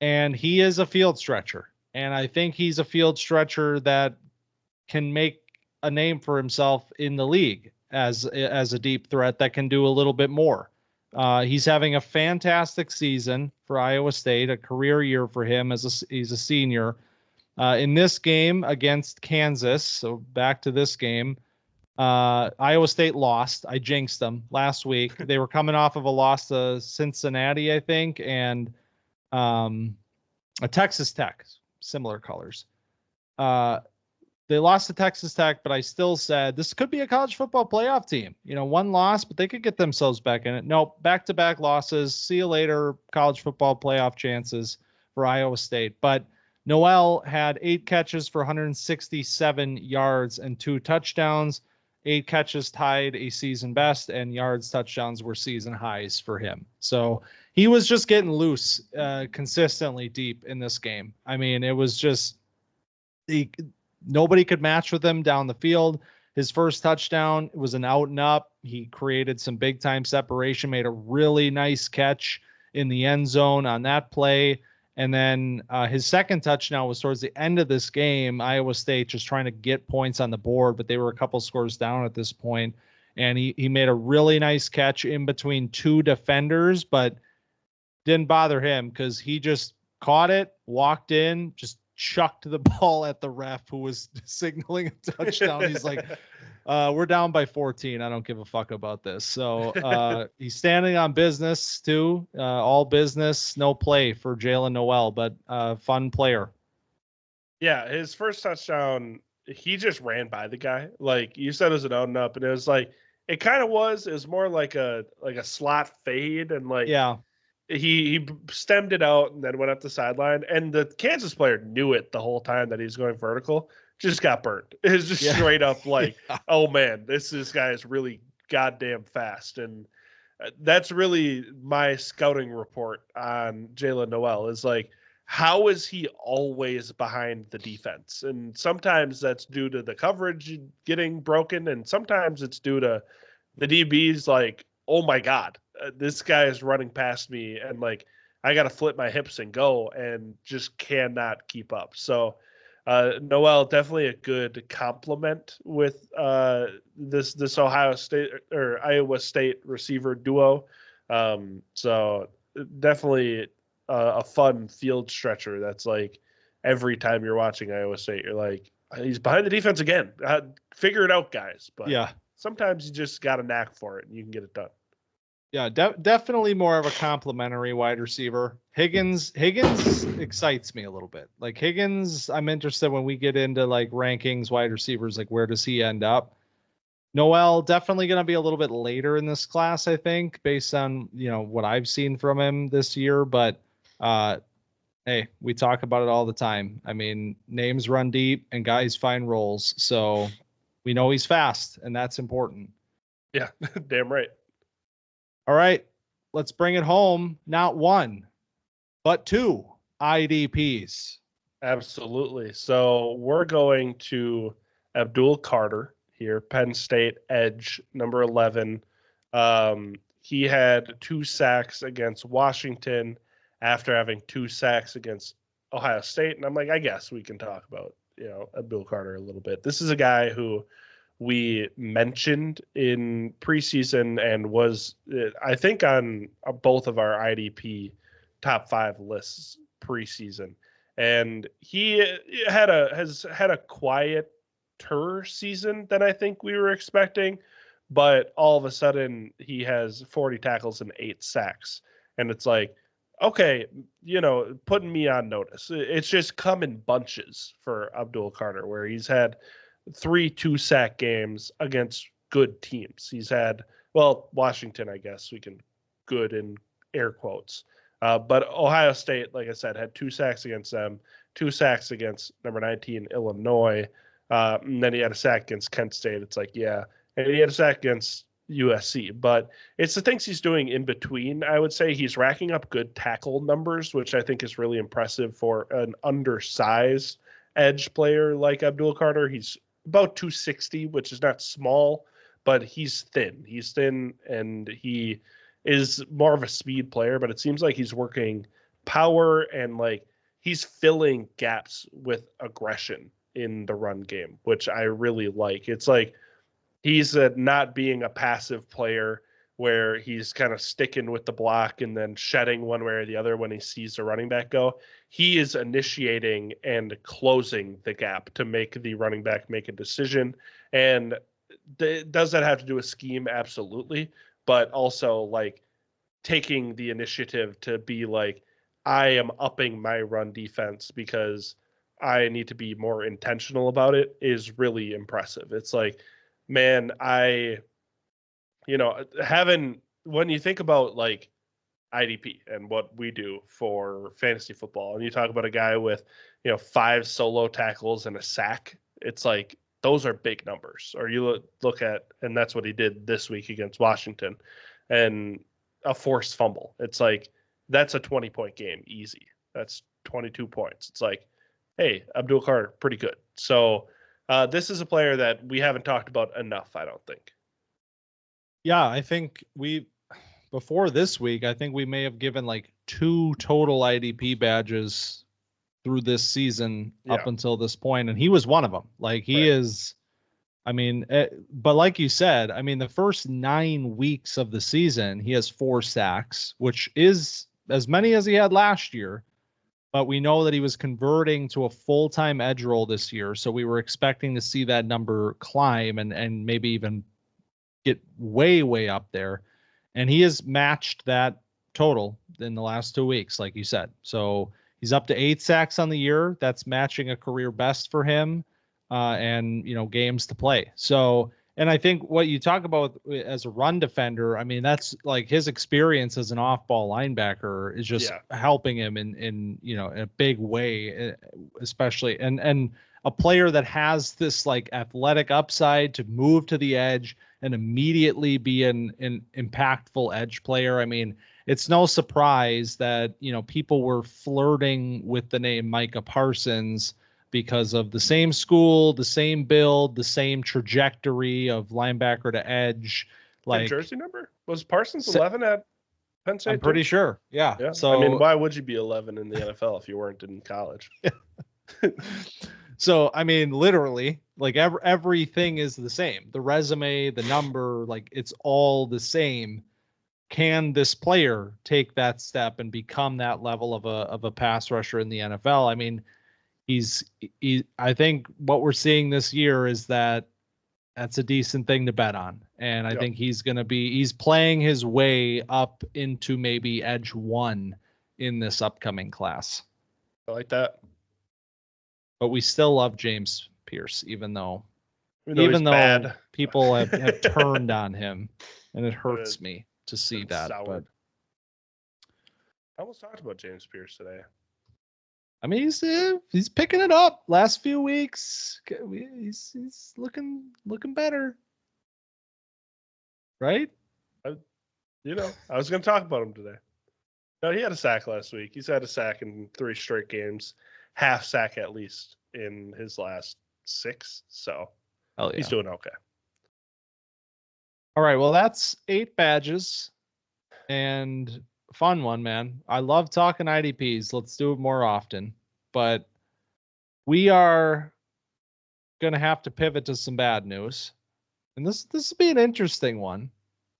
And he is a field stretcher. And I think he's a field stretcher that can make a name for himself in the league as a deep threat that can do a little bit more. He's having a fantastic season for Iowa State, a career year for him he's a senior. In this game against Kansas, so back to this game, Iowa State lost. I jinxed them last week. They were coming off of a loss to Cincinnati, I think, and a Texas Tech, similar colors. They lost to Texas Tech, but I still said this could be a college football playoff team. One loss, but they could get themselves back in it. Nope, back-to-back losses. See you later, college football playoff chances for Iowa State. But Noel had 8 catches for 167 yards and 2 touchdowns. 8 catches tied a season best, and yards, touchdowns were season highs for him. So he was just getting loose consistently deep in this game. I mean, it was just nobody could match with him down the field. His first touchdown was an out and up. He created some big time separation, made a really nice catch in the end zone on that play. And then his second touchdown was towards the end of this game. Iowa State just trying to get points on the board, but they were a couple scores down at this point. And he made a really nice catch in between 2 defenders, but didn't bother him because he just caught it, walked in, just chucked the ball at the ref who was signaling a touchdown. He's like, we're down by 14. I don't give a fuck about this. So he's standing on business too. All business, no play for Jaylin Noel, but fun player. Yeah, his first touchdown, he just ran by the guy. Like you said, it was an out and up, and it was like it kind of was. It was more like a slot fade, and like he stemmed it out and then went up the sideline. And the Kansas player knew it the whole time that he was going vertical. Just got burnt. It was just straight up like, oh man, this guy is really goddamn fast. And that's really my scouting report on Jaylin Noel is like, how is he always behind the defense? And sometimes that's due to the coverage getting broken. And sometimes it's due to the DBs like, oh my God, this guy is running past me. And like, I got to flip my hips and go and just cannot keep up. So Noel, definitely a good compliment with this Ohio State or Iowa State receiver duo. So definitely a fun field stretcher. That's like every time you're watching Iowa State, you're like, he's behind the defense again. Figure it out, guys. But sometimes you just got a knack for it and you can get it done. Yeah, definitely more of a complimentary wide receiver. Higgins excites me a little bit. Like Higgins, I'm interested when we get into like rankings, wide receivers, like where does he end up? Noel, definitely going to be a little bit later in this class, I think, based on, what I've seen from him this year. But hey, we talk about it all the time. I mean, names run deep and guys find roles. So we know he's fast, and that's important. Yeah, damn right. All right, let's bring it home. Not 1, but 2 IDPs. Absolutely. So we're going to Abdul Carter here, Penn State edge, number 11. He had 2 sacks against Washington after having 2 sacks against Ohio State. And I'm like, I guess we can talk about, Abdul Carter a little bit. This is a guy who we mentioned in preseason and was, I think, on both of our IDP top 5 lists preseason. And he has had a quieter season than I think we were expecting, but all of a sudden he has 40 tackles and 8 sacks. And it's like, okay, putting me on notice. It's just come in bunches for Abdul Carter, where he's had 3 2-sack games against good teams. He's had, Washington, I guess we can good in air quotes. But Ohio State, like I said, had 2 sacks against them, 2 sacks against number 19, Illinois. And then he had a sack against Kent State. It's like, yeah. And he had a sack against USC. But it's the things he's doing in between. I would say he's racking up good tackle numbers, which I think is really impressive for an undersized edge player like Abdul Carter. He's about 260, which is not small, but he's thin. He's thin, and he is more of a speed player, but it seems like he's working power and like he's filling gaps with aggression in the run game, which I really like. It's like he's not being a passive player where he's kind of sticking with the block and then shedding one way or the other when he sees the running back go. He is initiating and closing the gap to make the running back make a decision. And does that have to do with scheme? Absolutely. But also like taking the initiative to be like, I am upping my run defense because I need to be more intentional about it is really impressive. It's like, man, when you think about like IDP and what we do for fantasy football, and you talk about a guy with, 5 solo tackles and a sack, it's like, those are big numbers. Or you look at, and that's what he did this week against Washington, and a forced fumble. It's like, that's a 20-point game, easy. That's 22 points. It's like, hey, Abdul Carter, pretty good. So this is a player that we haven't talked about enough, I don't think. Yeah, I think before this week, I think we may have given like 2 total IDP badges through this season up until this point, and he was one of them. Like he is, I mean, but like you said, I mean, the first 9 weeks of the season, he has 4 sacks, which is as many as he had last year. But we know that he was converting to a full-time edge role this year, so we were expecting to see that number climb and maybe even get way, way up there. And he has matched that total in the last 2 weeks, like you said. So he's up to 8 sacks on the year. That's matching a career best for him, and games to play. So, and I think what you talk about as a run defender, I mean, that's like his experience as an off-ball linebacker is just helping him in a big way, especially and a player that has this like athletic upside to move to the edge and immediately be an impactful edge player. I mean, it's no surprise that, people were flirting with the name Micah Parsons because of the same school, the same build, the same trajectory of linebacker to edge. Like jersey number? Was Parsons 11 at Penn State? I'm pretty sure. Yeah. So I mean, why would you be 11 in the NFL if you weren't in college? So, I mean, literally, like everything is the same. The resume, the number, like it's all the same. Can this player take that step and become that level of a pass rusher in the NFL? I mean, I think what we're seeing this year is that's a decent thing to bet on. And I think he's playing his way up into maybe edge 1 in this upcoming class. I like that. But we still love James Pierce, even though bad. People have turned on him, and it hurts me to see that. But I almost talked about James Pierce today. I mean, he's picking it up. Last few weeks, he's looking better, right? I was going to talk about him today. No, he had a sack last week. He's had a sack in 3 straight games, half sack at least in his last 6. So he's doing okay. All right, well, that's 8 badges and fun one, man. I love talking IDPs. Let's do it more often. But we are going to have to pivot to some bad news. And this will be an interesting one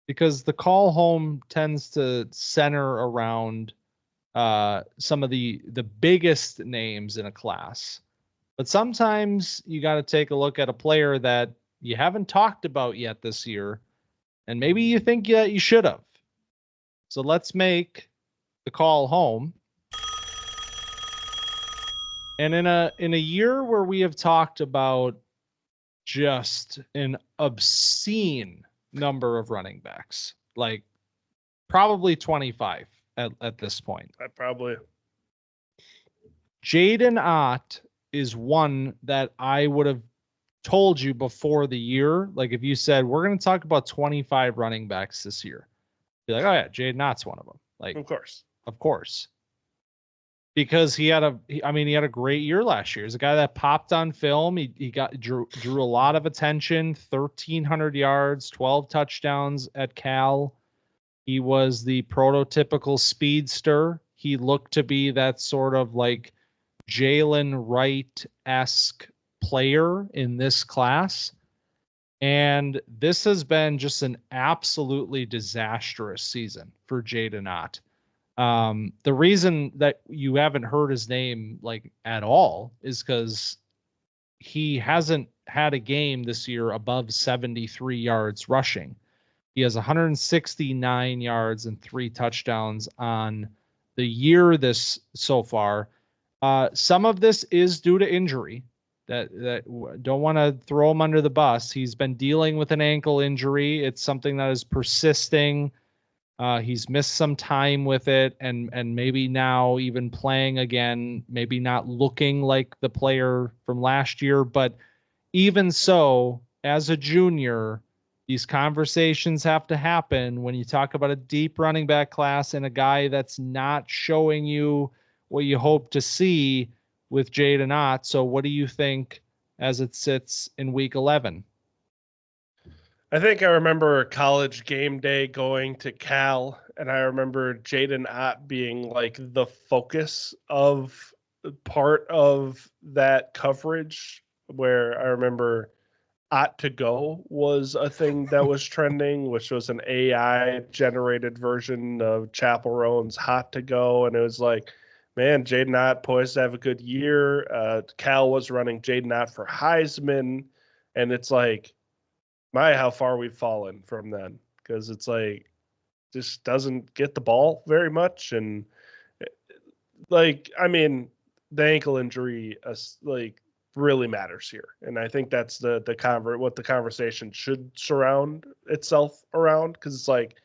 because the call home tends to center around some of the biggest names in a class. But sometimes you got to take a look at a player that you haven't talked about yet this year, and maybe you think that you should have. So let's make the call home. And in a year where we have talked about just an obscene number of running backs, like probably 25 at this point. Jaydn Ott is one that I would have told you before the year. Like if you said, we're going to talk about 25 running backs this year, be like, oh yeah, Jaydn Ott's one of them. Like, of course. because he had a great year last year. He's a guy that popped on film. He drew a lot of attention, 1,300 yards, 12 touchdowns at Cal. He was the prototypical speedster. He looked to be that sort of like Jalen Wright-esque player in this class. And this has been just an absolutely disastrous season for Jaydn. The reason that you haven't heard his name like at all is because he hasn't had a game this year above 73 yards rushing. He has 169 yards and 3 touchdowns on the year this so far. Some of this is due to injury. That don't want to throw him under the bus. He's been dealing with an ankle injury. It's something that is persisting. He's missed some time with it, and maybe now even playing again, maybe not looking like the player from last year. But even so, as a junior, these conversations have to happen when you talk about a deep running back class and a guy that's not showing you what you hope to see with Jaydn. So what do you think as it sits in week 11? I think I remember college game day going to Cal, and I remember Jaydn being like the focus of part of that coverage, where I remember ought to go was a thing that was trending, which was an AI generated version of Chapel Roan's Hot to Go. And it was like, man, Jaydn poised to have a good year. Cal was running Jaydn for Heisman. And it's like, my, how far we've fallen from then. Because it's like, just doesn't get the ball very much. And like, I mean, the ankle injury, like, really matters here. And I think that's what the conversation should surround itself around. Because it's like,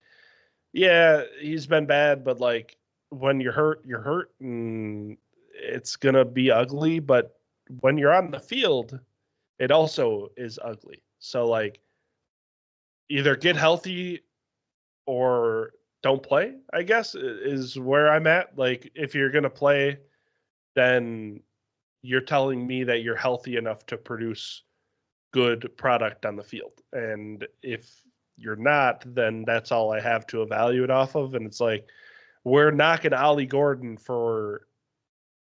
yeah, he's been bad, but like, when you're hurt, and it's gonna be ugly. But when you're on the field, it also is ugly. So like, either get healthy or don't play, I guess, is where I'm at. Like, if you're gonna play, then you're telling me that you're healthy enough to produce good product on the field. And if you're not, then that's all I have to evaluate off of. And it's like, we're knocking Ollie Gordon for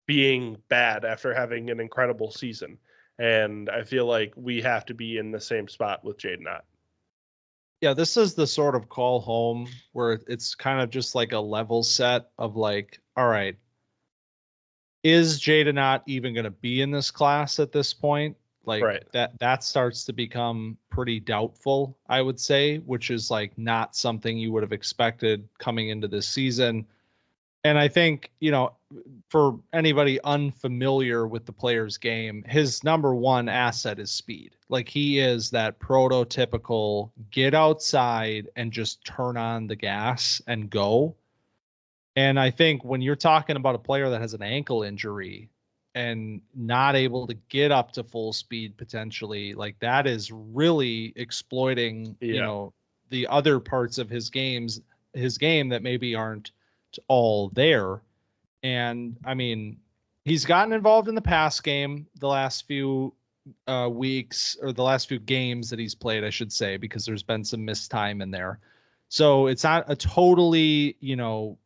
being bad after having an incredible season. And I feel like we have to be in the same spot with Jaydn. Yeah, this is the sort of call home where it's kind of just like a level set of like, all right, is Jaydn even going to be in this class at this point? Like, right. that starts to become pretty doubtful, I would say, which is like not something you would have expected coming into this season. And I think, for anybody unfamiliar with the player's game, his number one asset is speed. Like, he is that prototypical get outside and just turn on the gas and go. And I think when you're talking about a player that has an ankle injury and not able to get up to full speed potentially, like, that is really exploiting, the other parts of his game that maybe aren't all there. And I mean, he's gotten involved in the pass game the last few weeks, or the last few games that he's played, I should say, because there's been some missed time in there. So it's not a totally, the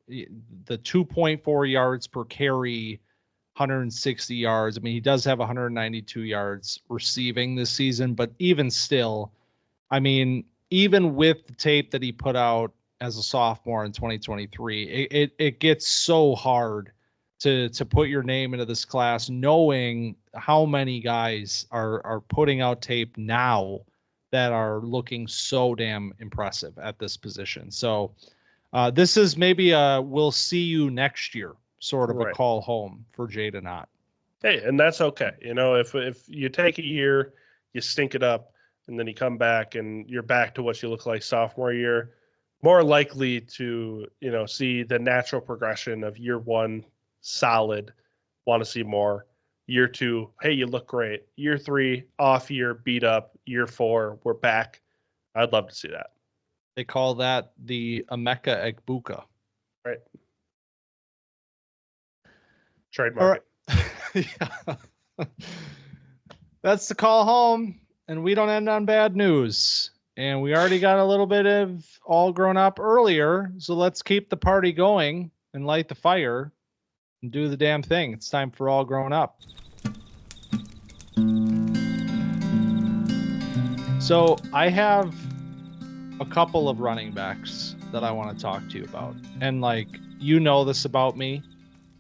2.4 yards per carry, 160 yards. I mean, he does have 192 yards receiving this season, but even still, I mean, even with the tape that he put out as a sophomore in 2023, it gets so hard to put your name into this class, knowing how many guys are putting out tape now that are looking so damn impressive at this position. So this is maybe a we'll see you next year sort of a call home for Jaydn. Hey, and that's okay. If you take a year, you stink it up, and then you come back and you're back to what you look like sophomore year, more likely to, see the natural progression of year one, solid, want to see more. Year two, hey, you look great. Year three, off year, beat up. Year four, we're back. I'd love to see that. They call that the Emeka Egbuka. Right. Trademark. Yeah. That's the call home, and we don't end on bad news. And we already got a little bit of all grown up earlier, so let's keep the party going and light the fire and do the damn thing. It's time for all grown up. So I have a couple of running backs that I want to talk to you about. And like, you know this about me.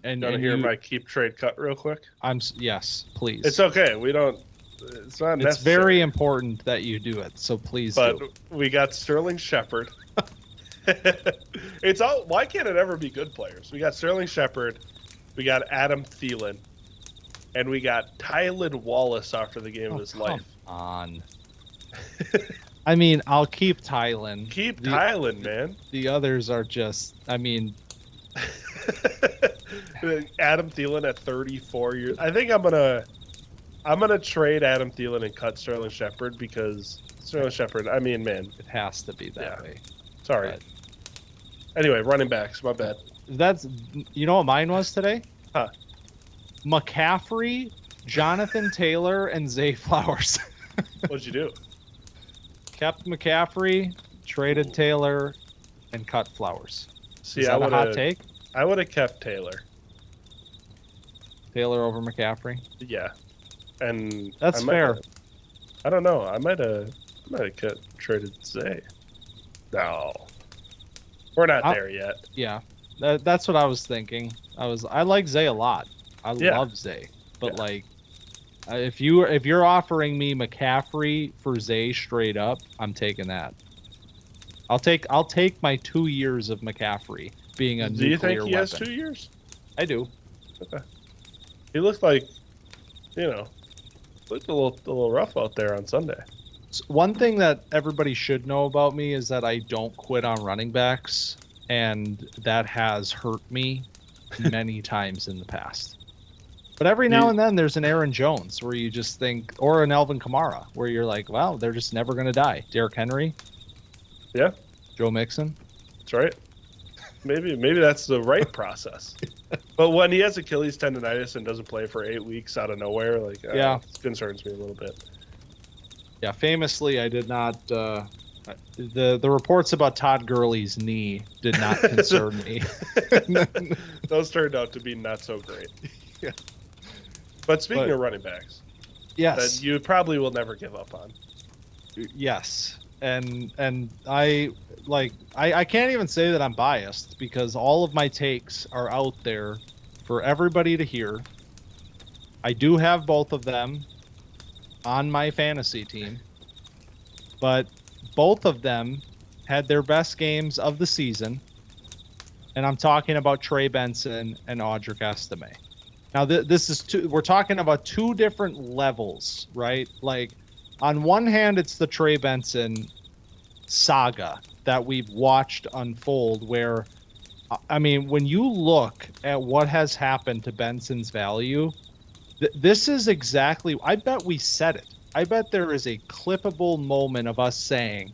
And you want to hear my keep trade cut real quick? Yes, please. It's okay. It's not necessary. It's very important that you do it. So please but do. We got Sterling Shepard. Why can't it ever be good players? We got Sterling Shepard. We got Adam Thielen. And we got Tylan Wallace after the game of his life. Come on. I mean, I'll keep Tylan. Keep Tylan, man. The others are just, I mean. Adam Thielen at 34 years. I think I'm gonna trade Adam Thielen and cut Sterling Shepard because Sterling Shepard. I mean, man, it has to be that way. Sorry. But anyway, running backs. My bad. You know what mine was today? Huh? McCaffrey, Jonathan Taylor, and Zay Flowers. What'd you do? Kept McCaffrey, traded Taylor, and cut Flowers. See, Is that a hot take? I would have kept Taylor. Taylor over McCaffrey? Yeah. And that's fair. I don't know. I might have traded Zay. No. We're not there yet. Yeah. That's what I was thinking. I like Zay a lot. I love Zay. But like if you're offering me McCaffrey for Zay straight up, I'm taking that. I'll take my 2 years of McCaffrey being a nuclear weapon. Do you think he has 2 years? I do. Okay. He looked like, looked a little rough out there on Sunday. So one thing that everybody should know about me is that I don't quit on running backs, and that has hurt me many times in the past. But every now and then there's an Aaron Jones where you just think, or an Alvin Kamara, where you're like, wow, they're just never going to die. Derrick Henry. Yeah. Joe Mixon. That's right. Maybe that's the right process. But when he has Achilles tendonitis and doesn't play for 8 weeks out of nowhere, it concerns me a little bit. Yeah, famously, I did not. The reports about Todd Gurley's knee did not concern me. Those turned out to be not so great. Yeah. But speaking of running backs, yes, that you probably will never give up on. Yes. And I can't even say that I'm biased because all of my takes are out there for everybody to hear. I do have both of them on my fantasy team, but both of them had their best games of the season. And I'm talking about Trey Benson and Audric Estime. Now we're talking about two different levels, right? Like, on one hand, it's the Trey Benson saga that we've watched unfold where, I mean, when you look at what has happened to Benson's value, this is exactly, I bet we said it. I bet there is a clippable moment of us saying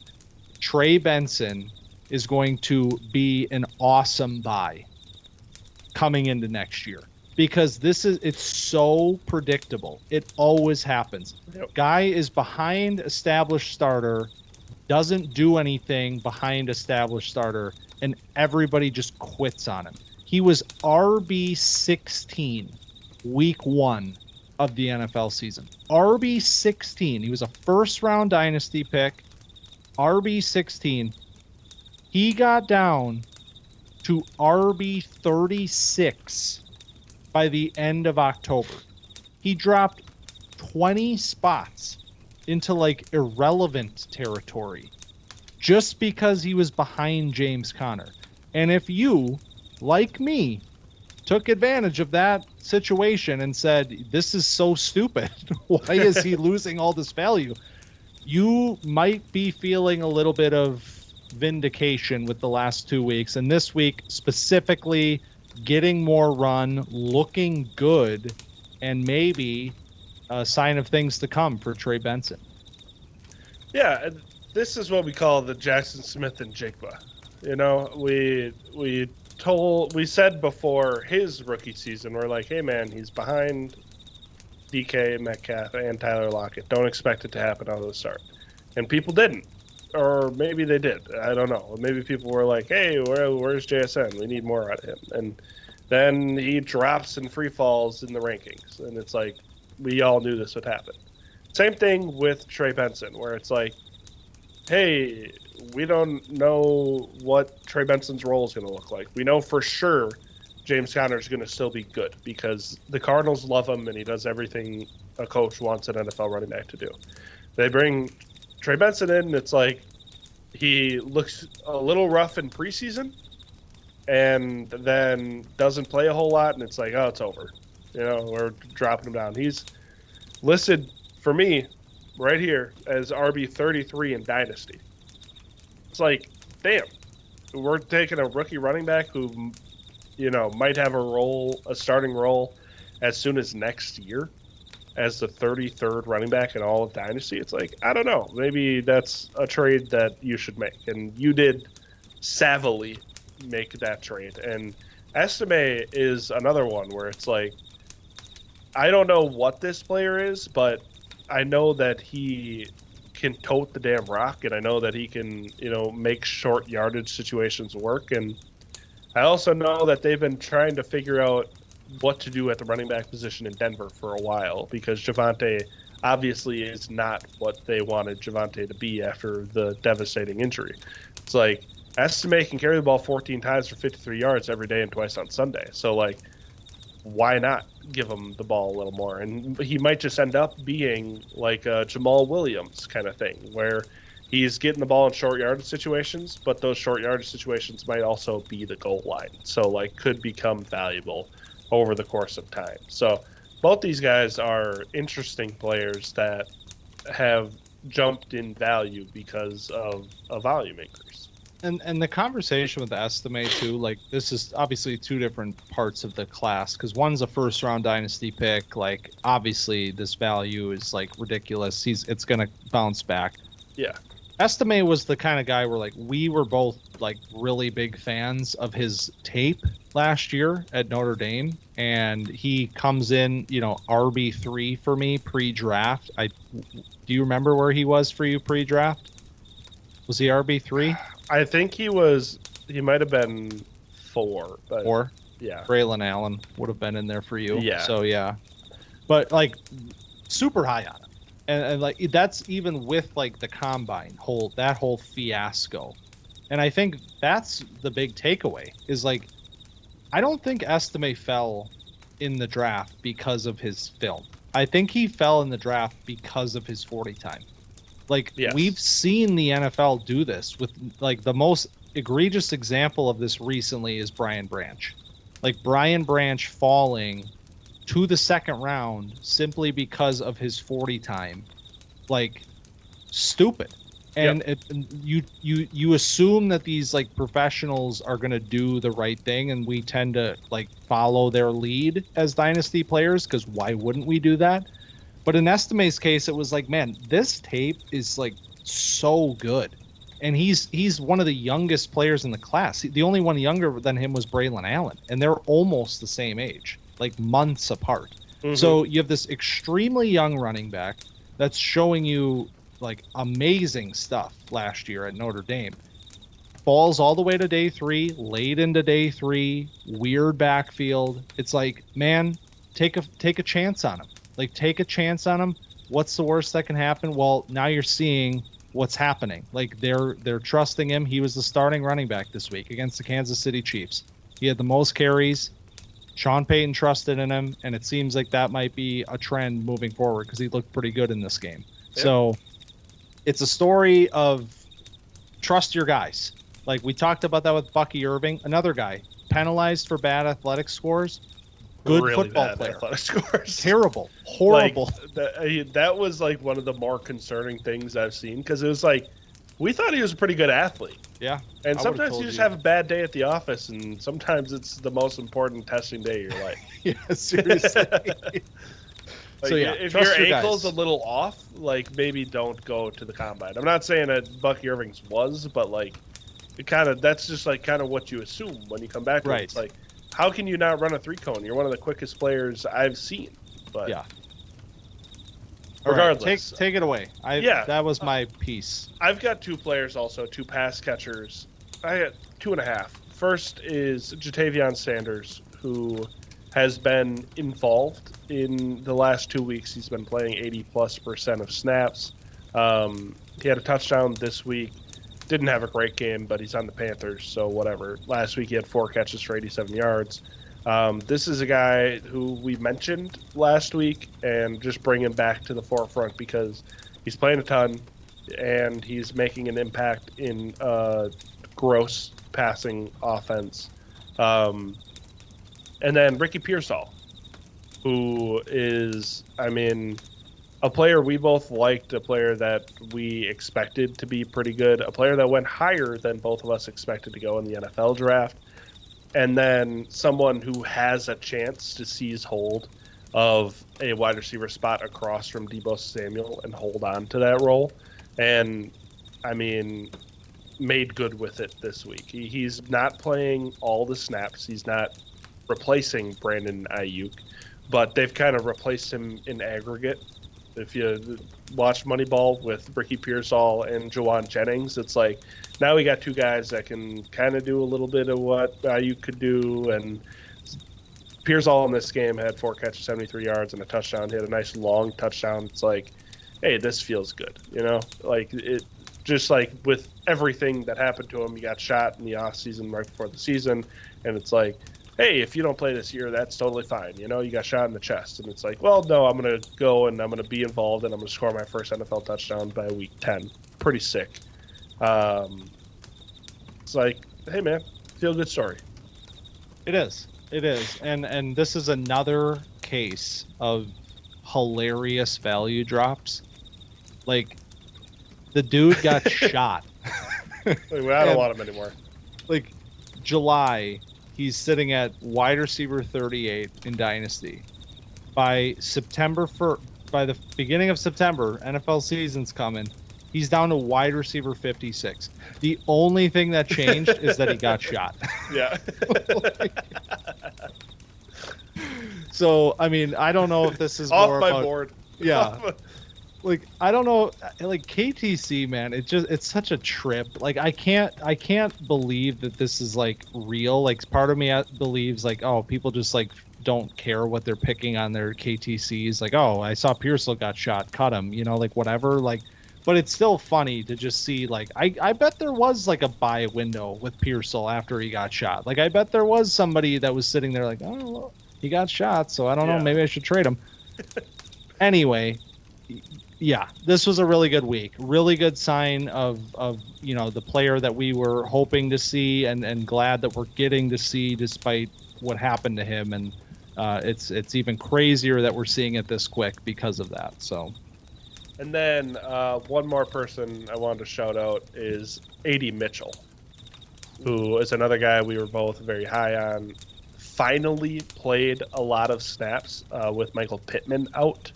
Trey Benson is going to be an awesome buy coming into next year. Because it's so predictable. It always happens. Yep. Guy is behind established starter, doesn't do anything behind established starter, and everybody just quits on him. He was RB16 week 1 of the NFL season. RB16. He was a first-round Dynasty pick. RB16. He got down to RB36 by the end of October. He dropped 20 spots into irrelevant territory just because he was behind James Conner. And if you, like me, took advantage of that situation and said, this is so stupid, why is he losing all this value? You might be feeling a little bit of vindication with the last 2 weeks, and this week specifically getting more run, looking good, and maybe a sign of things to come for Trey Benson. Yeah, this is what we call the Jackson Smith and Jigba. We said before his rookie season, we're like, hey man, he's behind DK Metcalf and Tyler Lockett. Don't expect it to happen out of the start. And people didn't. Or maybe they did. I don't know. Maybe people were like, hey, where's JSN? We need more out of him. And then he drops and free falls in the rankings. And it's like, we all knew this would happen. Same thing with Trey Benson, where it's like, hey, we don't know what Trey Benson's role is going to look like. We know for sure James Conner is going to still be good because the Cardinals love him and he does everything a coach wants an NFL running back to do. They bring Trey Benson in, and it's like he looks a little rough in preseason and then doesn't play a whole lot, and it's like, oh, it's over. We're dropping him down. He's listed for me right here as RB 33 in Dynasty. It's like, damn, we're taking a rookie running back who, might have a starting role as soon as next year as the 33rd running back in all of Dynasty. It's like, I don't know. Maybe that's a trade that you should make. And you did savvily make that trade. And Estime is another one where it's like, I don't know what this player is, but I know that he can tote the damn rock, and I know that he can, make short yardage situations work. And I also know that they've been trying to figure out what to do at the running back position in Denver for a while because Javonte obviously is not what they wanted Javonte to be after the devastating injury. It's like Estime can carry the ball 14 times for 53 yards every day and twice on Sunday. So, like, why not give him the ball a little more? And he might just end up being like a Jamal Williams kind of thing where he's getting the ball in short yardage situations, but those short yardage situations might also be the goal line. So, like, could become valuable over the course of time. So both these guys are interesting players that have jumped in value because of a volume increase. And the conversation with the Estime too, like, this is obviously two different parts of the class because one's a first round dynasty pick. Like, obviously this value is like ridiculous. It's gonna bounce back. Yeah. Estime was the kind of guy where, like, we were both like really big fans of his tape last year at Notre Dame, and he comes in, RB3 for me pre-draft. Do you remember where he was for you pre-draft? Was he RB3? I think he might have been 4. But 4? Yeah. Braylon Allen would have been in there for you. Yeah. So yeah. But like super high on him. And like that's even with like the combine whole fiasco. And I think that's the big takeaway is like I don't think Estime fell in the draft because of his film. I think he fell in the draft because of his 40 time. Like, yes. We've seen the NFL do this with, like, the most egregious example of this recently is Brian Branch. Like, Brian Branch falling to the second round simply because of his 40 time. Like, stupid. And yep. You assume that these, like, professionals are going to do the right thing, and we tend to, like, follow their lead as dynasty players, because why wouldn't we do that? But in Estime's case, it was like, man, this tape is like so good. And he's one of the youngest players in the class. The only one younger than him was Braylon Allen. And they're almost the same age, like months apart. Mm-hmm. So you have this extremely young running back that's showing you like amazing stuff last year at Notre Dame. Falls all the way to day 3, late into day 3, weird backfield. It's like, man, take a chance on him. Like, take a chance on him. What's the worst that can happen? Well, now you're seeing what's happening. Like, they're trusting him. He was the starting running back this week against the Kansas City Chiefs. He had the most carries. Sean Payton trusted in him, and it seems like that might be a trend moving forward because he looked pretty good in this game. Yeah. So it's a story of trust your guys. Like, we talked about that with Bucky Irving, another guy penalized for bad athletic scores. Good really football player. Athletic scores. Terrible. Horrible. Like, that was like one of the more concerning things I've seen because it was like we thought he was a pretty good athlete. Yeah. And sometimes you just have a bad day at the office, and sometimes it's the most important testing day of your life. Yeah, seriously. Like, so yeah, if your ankle's a little off, like maybe don't go to the combine. I'm not saying that Bucky Irving's was, but like that's just like kind of what you assume when you come back. Right. It's like, how can you not run a 3-cone? You're one of the quickest players I've seen. But yeah. Regardless, right, take it away. That was my piece. I've got 2 players also, 2 pass catchers. I got 2.5. First is Jatavion Sanders, who has been involved in the last 2 weeks. He's been playing 80+% of snaps. He had a touchdown this week. Didn't have a great game, but he's on the Panthers, so whatever. Last week he had 4 catches for 87 yards. This is a guy who we mentioned last week and just bring him back to the forefront because he's playing a ton and he's making an impact in gross passing offense. And then Ricky Pearsall, who is, a player we both liked, a player that we expected to be pretty good, a player that went higher than both of us expected to go in the NFL draft, and then someone who has a chance to seize hold of a wide receiver spot across from Deebo Samuel and hold on to that role. And, made good with it this week. He's not playing all the snaps. He's not replacing Brandon Ayuk, but they've kind of replaced him in aggregate. If you watch Moneyball with Ricky Pearsall and Juwan Jennings, it's like now we got 2 guys that can kind of do a little bit of what Ayuk could do. And Pearsall in this game had 4 catches, 73 yards, and a touchdown. He had a nice long touchdown. It's like, hey, this feels good, Like it, just like with everything that happened to him, he got shot in the off season right before the season, and it's like, hey, if you don't play this year, that's totally fine. You got shot in the chest. And it's like, well, no, I'm going to go and I'm going to be involved and I'm going to score my first NFL touchdown by week 10. Pretty sick. It's like, hey, man, feel good story. It is. And this is another case of hilarious value drops. Like, the dude got shot. I don't want him anymore. Like, July, he's sitting at wide receiver 38 in Dynasty. By the beginning of September, NFL season's coming. He's down to wide receiver 56. The only thing that changed is that he got shot. Yeah. So, I don't know if this is off more my about, board. Yeah. Like, I don't know, like KTC, man, it's such a trip. Like, I can't believe that this is like real. Like, part of me believes like, oh, people just like don't care what they're picking on their KTCs. Like, oh, I saw Pearsall got shot, cut him, like whatever. Like, but it's still funny to just see, like, I bet there was like a buy window with Pearsall after he got shot. Like, I bet there was somebody that was sitting there like, oh, well, he got shot, so I don't know, maybe I should trade him. Anyway, yeah, this was a really good week. Really good sign of the player that we were hoping to see and glad that we're getting to see despite what happened to him. And it's even crazier that we're seeing it this quick because of that. So. And then one more person I wanted to shout out is A.D. Mitchell, who is another guy we were both very high on. Finally played a lot of snaps with Michael Pittman out.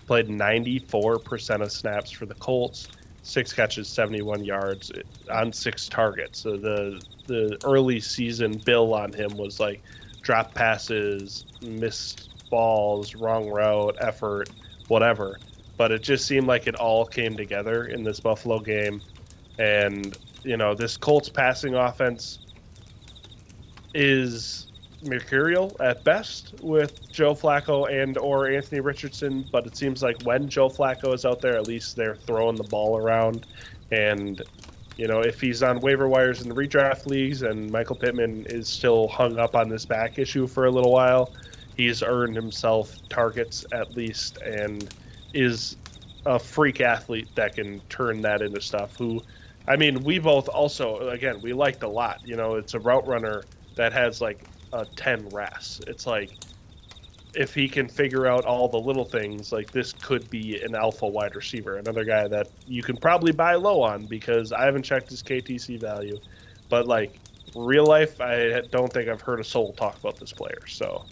Played 94% of snaps for the Colts, 6 catches, 71 yards on 6 targets. So the early season bill on him was like drop passes, missed balls, wrong route, effort, whatever. But it just seemed like it all came together in this Buffalo game. And, this Colts passing offense is mercurial at best with Joe Flacco and or Anthony Richardson, but it seems like when Joe Flacco is out there, at least they're throwing the ball around. And if he's on waiver wires in the redraft leagues and Michael Pittman is still hung up on this back issue for a little while, he's earned himself targets at least and is a freak athlete that can turn that into stuff. We both also, again, we liked a lot. It's a route runner that has like a 10 RAS. It's like, if he can figure out all the little things, like this could be an alpha wide receiver. Another guy that you can probably buy low on because I haven't checked his KTC value, but like real life, I don't think I've heard a soul talk about this player. So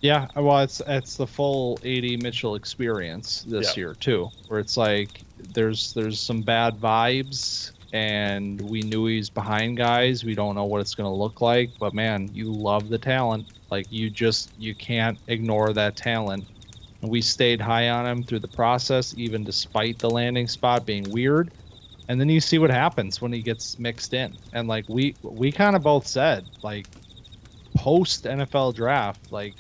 yeah, well, it's the full A.D. Mitchell experience this year too, where it's like there's some bad vibes and we knew he's behind guys. We don't know what it's going to look like, but man, you love the talent. Like you can't ignore that talent. And we stayed high on him through the process, even despite the landing spot being weird. And then you see what happens when he gets mixed in. And like we kind of both said, like post NFL draft, like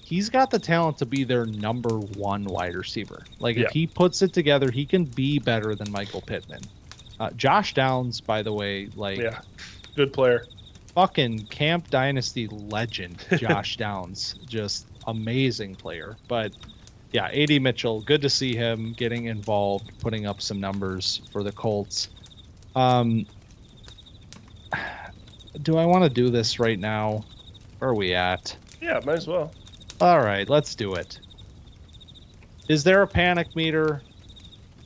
he's got the talent to be their number one wide receiver. Like if he puts it together, he can be better than Michael Pittman. Josh Downs, by the way, like good player, fucking Camp Dynasty legend. Josh Downs, just amazing player. But yeah, AD Mitchell, good to see him getting involved, putting up some numbers for the Colts. Do I want to do this right now? Where are we at? Yeah, might as well. All right, let's do it. Is there a panic meter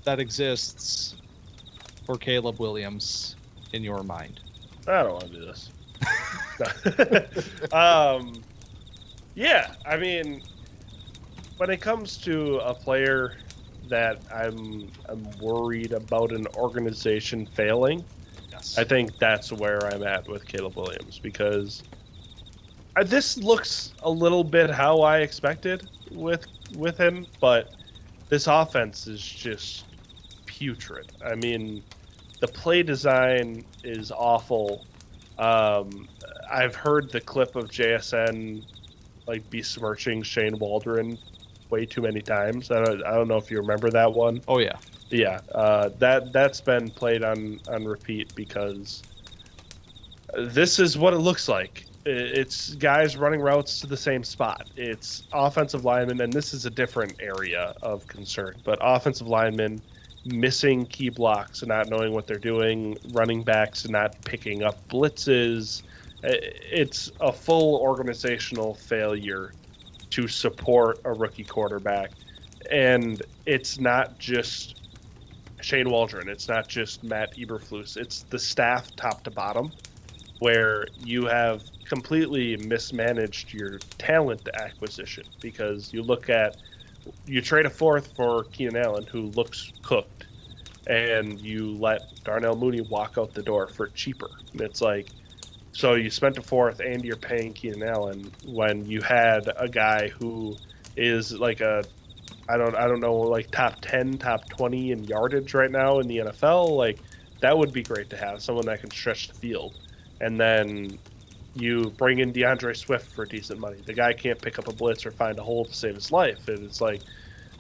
that exists for Caleb Williams in your mind? I don't want to do this. Yeah, I mean, when it comes to a player that I'm worried about an organization failing, I think that's where I'm at with Caleb Williams, because this looks a little bit how I expected with him, but this offense is just putrid. I mean, the play design is awful. I've heard the clip of JSN like besmirching Shane Waldron way too many times. I don't know if you remember that one. Oh yeah. Yeah, that's been played on repeat, because this is what it looks like. It's guys running routes to the same spot. It's offensive linemen, and this is a different area of concern, but offensive linemen missing key blocks and not knowing what they're doing, running backs not picking up blitzes. It's a full organizational failure to support a rookie quarterback. And it's not just Shane Waldron. It's not just Matt Eberflus. It's the staff top to bottom, where you have completely mismanaged your talent acquisition, because you trade a fourth for Keenan Allen, who looks cooked, and you let Darnell Mooney walk out the door for cheaper. And it's like, so you spent a fourth and you're paying Keenan Allen when you had a guy who is like I don't know, like top 10, top 20 in yardage right now in the NFL. Like, that would be great to have someone that can stretch the field. And then you bring in DeAndre Swift for decent money. The guy can't pick up a blitz or find a hole to save his life. And it's like,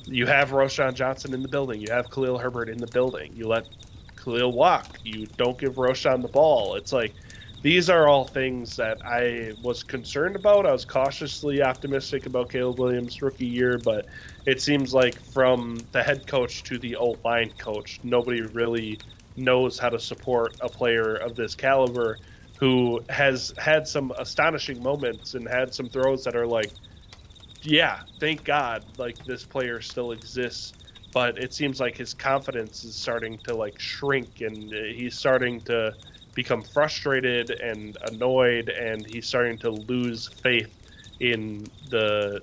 you have Roschon Johnson in the building. You have Khalil Herbert in the building. You let Khalil walk. You don't give Roschon the ball. It's like, these are all things that I was concerned about. I was cautiously optimistic about Caleb Williams' rookie year, but it seems like from the head coach to the O-line coach, nobody really knows how to support a player of this caliber who has had some astonishing moments and had some throws that are like, yeah, thank God, like, this player still exists. But it seems like his confidence is starting to like shrink, and he's starting to become frustrated and annoyed, and he's starting to lose faith in the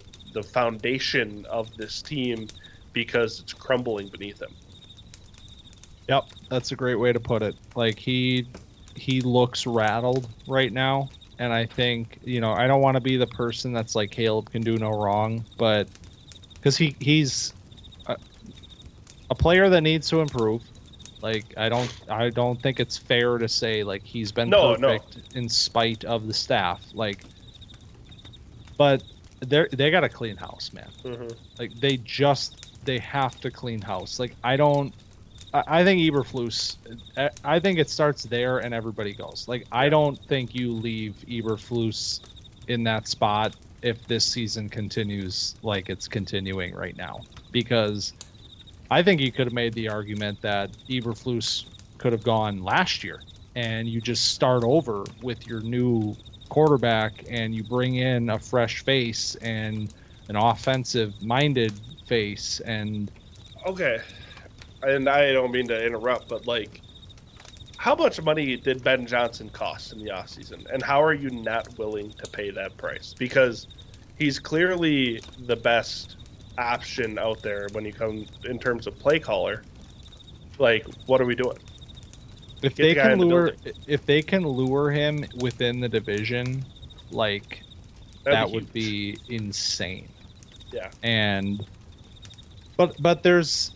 foundation of this team because it's crumbling beneath him. Yep, that's a great way to put it. Like, he looks rattled right now, and I think, I don't want to be the person that's like, Caleb can do no wrong, but because he's a player that needs to improve. Like, I don't think it's fair to say like he's been perfect in spite of the staff. Like, but they got to clean house, man. Mm-hmm. Like, they have to clean house. Like, I think Eberflus, I think it starts there and everybody goes. Like, I don't think you leave Eberflus in that spot if this season continues like it's continuing right now, because I think you could have made the argument that Eberflus could have gone last year, and you just start over with your new quarterback, and you bring in a fresh face and an offensive-minded face. And okay, and I don't mean to interrupt, but like, how much money did Ben Johnson cost in the offseason, and how are you not willing to pay that price? Because he's clearly the best option out there when you come in terms of play caller. Like, what are we doing? If they can lure him within the division, like that would be insane. Yeah. And but there's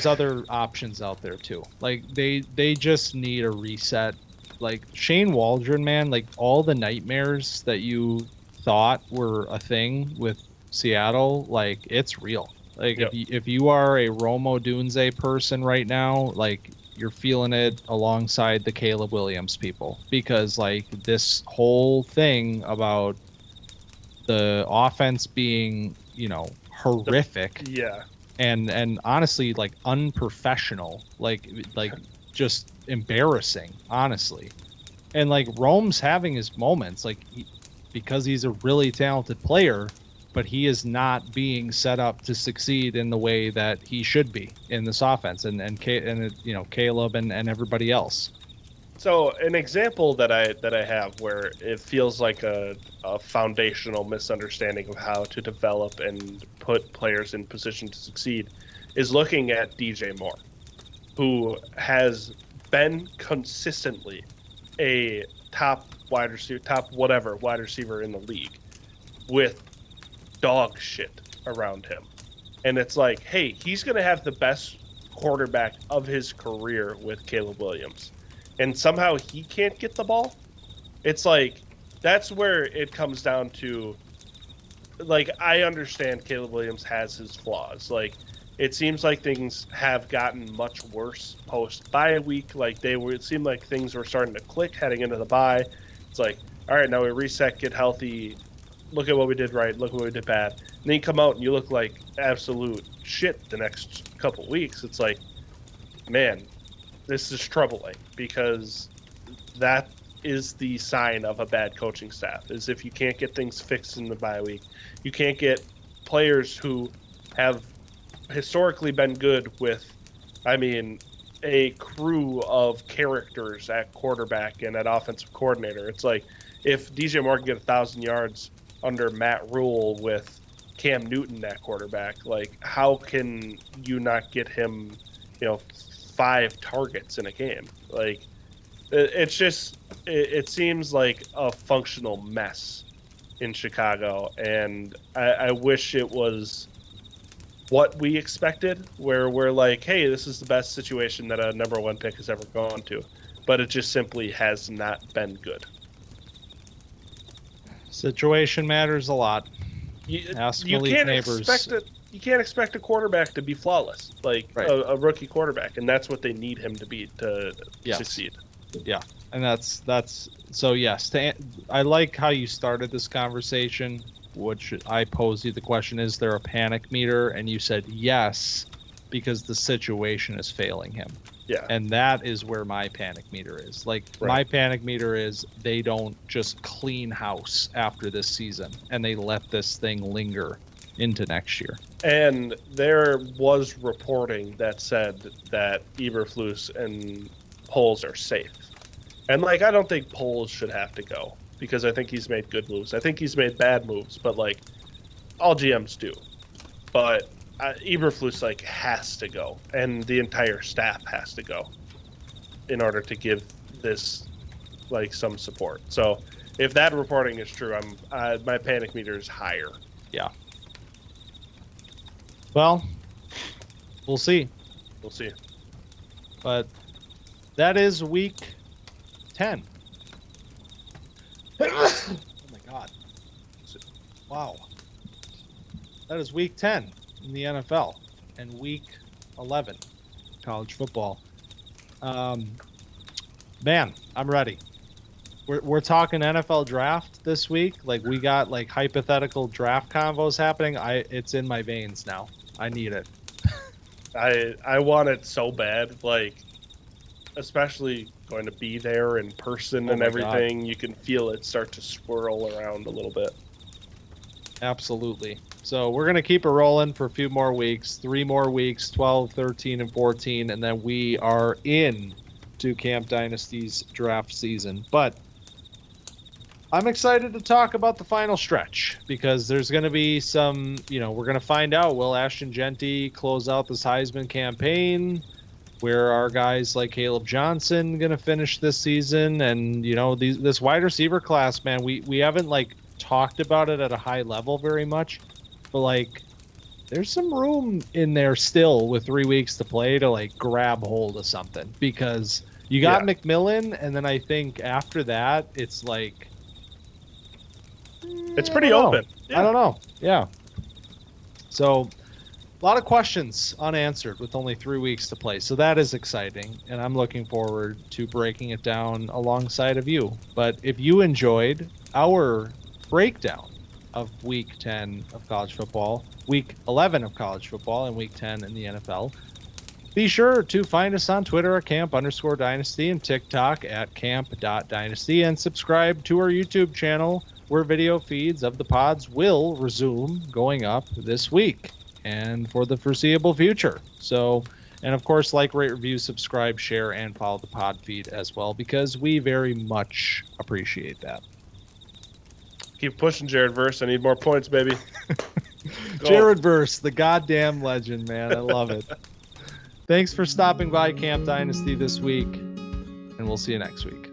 other options out there too. Like they just need a reset. Like Shane Waldron, man, like all the nightmares that you thought were a thing with Seattle, like it's real. Like if you are a Romo Dunze person right now, like you're feeling it alongside the Caleb Williams people, because like this whole thing about the offense being, horrific. And honestly, like unprofessional, like just embarrassing, honestly. And like Rome's having his moments, like because he's a really talented player, but he is not being set up to succeed in the way that he should be in this offense, and Caleb and everybody else. So an example that I have where it feels like a foundational misunderstanding of how to develop and put players in position to succeed is looking at DJ Moore, who has been consistently a top wide receiver in the league with dog shit around him. And it's like, hey, he's going to have the best quarterback of his career with Caleb Williams. And somehow he can't get the ball. It's like, that's where it comes down to, like, I understand Caleb Williams has his flaws. Like, it seems like things have gotten much worse post-bye week. Like, it seemed like things were starting to click heading into the bye. It's like, all right, now we reset, get healthy, look at what we did right, look at what we did bad. And then you come out and you look like absolute shit the next couple weeks. It's like, man, this is troubling, because that is the sign of a bad coaching staff, is if you can't get things fixed in the bye week. You can't get players who have historically been good with, a crew of characters at quarterback and at offensive coordinator. It's like, if DJ Moore can get 1,000 yards under Matt Rule with Cam Newton at quarterback, like, how can you not get him, 5 targets in a game? Like, it's just, it seems like a functional mess in Chicago, and I wish it was what we expected, where we're like, hey, this is the best situation that a number 1 pick has ever gone to, but it just simply has not been good. Situation matters a lot. Ask Malik Neighbors. You can't expect a quarterback to be flawless, like a rookie quarterback, and that's what they need him to be to succeed. Yeah, and that's so yes. I like how you started this conversation, which I posed you the question: is there a panic meter? And you said yes, because the situation is failing him. Yeah, and that is where my panic meter is. Like, my panic meter is they don't just clean house after this season and they let this thing linger into next year. And there was reporting that said that Eberflus and Poles are safe. And, like, I don't think Poles should have to go, because I think he's made good moves. I think he's made bad moves, but, like, all GMs do. But Eberflus, like, has to go, and the entire staff has to go in order to give this, like, some support. So if that reporting is true, my panic meter is higher. Yeah. Well, we'll see. We'll see. But that is week 10. Oh my God. Wow. That is week 10 in the NFL and week 11 college football. Man, I'm ready. We're talking NFL draft this week. Like, we got like hypothetical draft convos happening. It's in my veins now. I need it. I want it so bad, like, especially going to be there in person and everything. God. You can feel it start to swirl around a little bit. Absolutely. So we're going to keep it rolling for a few more weeks, 3 more weeks, 12, 13, and 14, and then we are in to Camp Dynasty's draft season. But I'm excited to talk about the final stretch, because there's going to be some, we're going to find out, will Ashton Jeanty close out this Heisman campaign? where are guys like Caleb Johnson going to finish this season? And, you know, this wide receiver class, man, we haven't like talked about it at a high level very much, but like there's some room in there still with 3 weeks to play to like grab hold of something, because you got McMillan, and then I think after that it's like it's pretty open. I don't know. Yeah. So a lot of questions unanswered with only 3 weeks to play. So that is exciting, and I'm looking forward to breaking it down alongside of you. But if you enjoyed our breakdown of week 10 of college football, week 11 of college football, and week 10 in the NFL, be sure to find us on Twitter at camp_dynasty and TikTok at camp.dynasty, and subscribe to our YouTube channel, where video feeds of the pods will resume going up this week and for the foreseeable future. So, and of course, like, rate, review, subscribe, share, and follow the pod feed as well, because we very much appreciate that. Keep pushing, Jared Verse. I need more points, baby. Jared Verse, the goddamn legend, man. I love it. Thanks for stopping by Camp Dynasty this week, and we'll see you next week.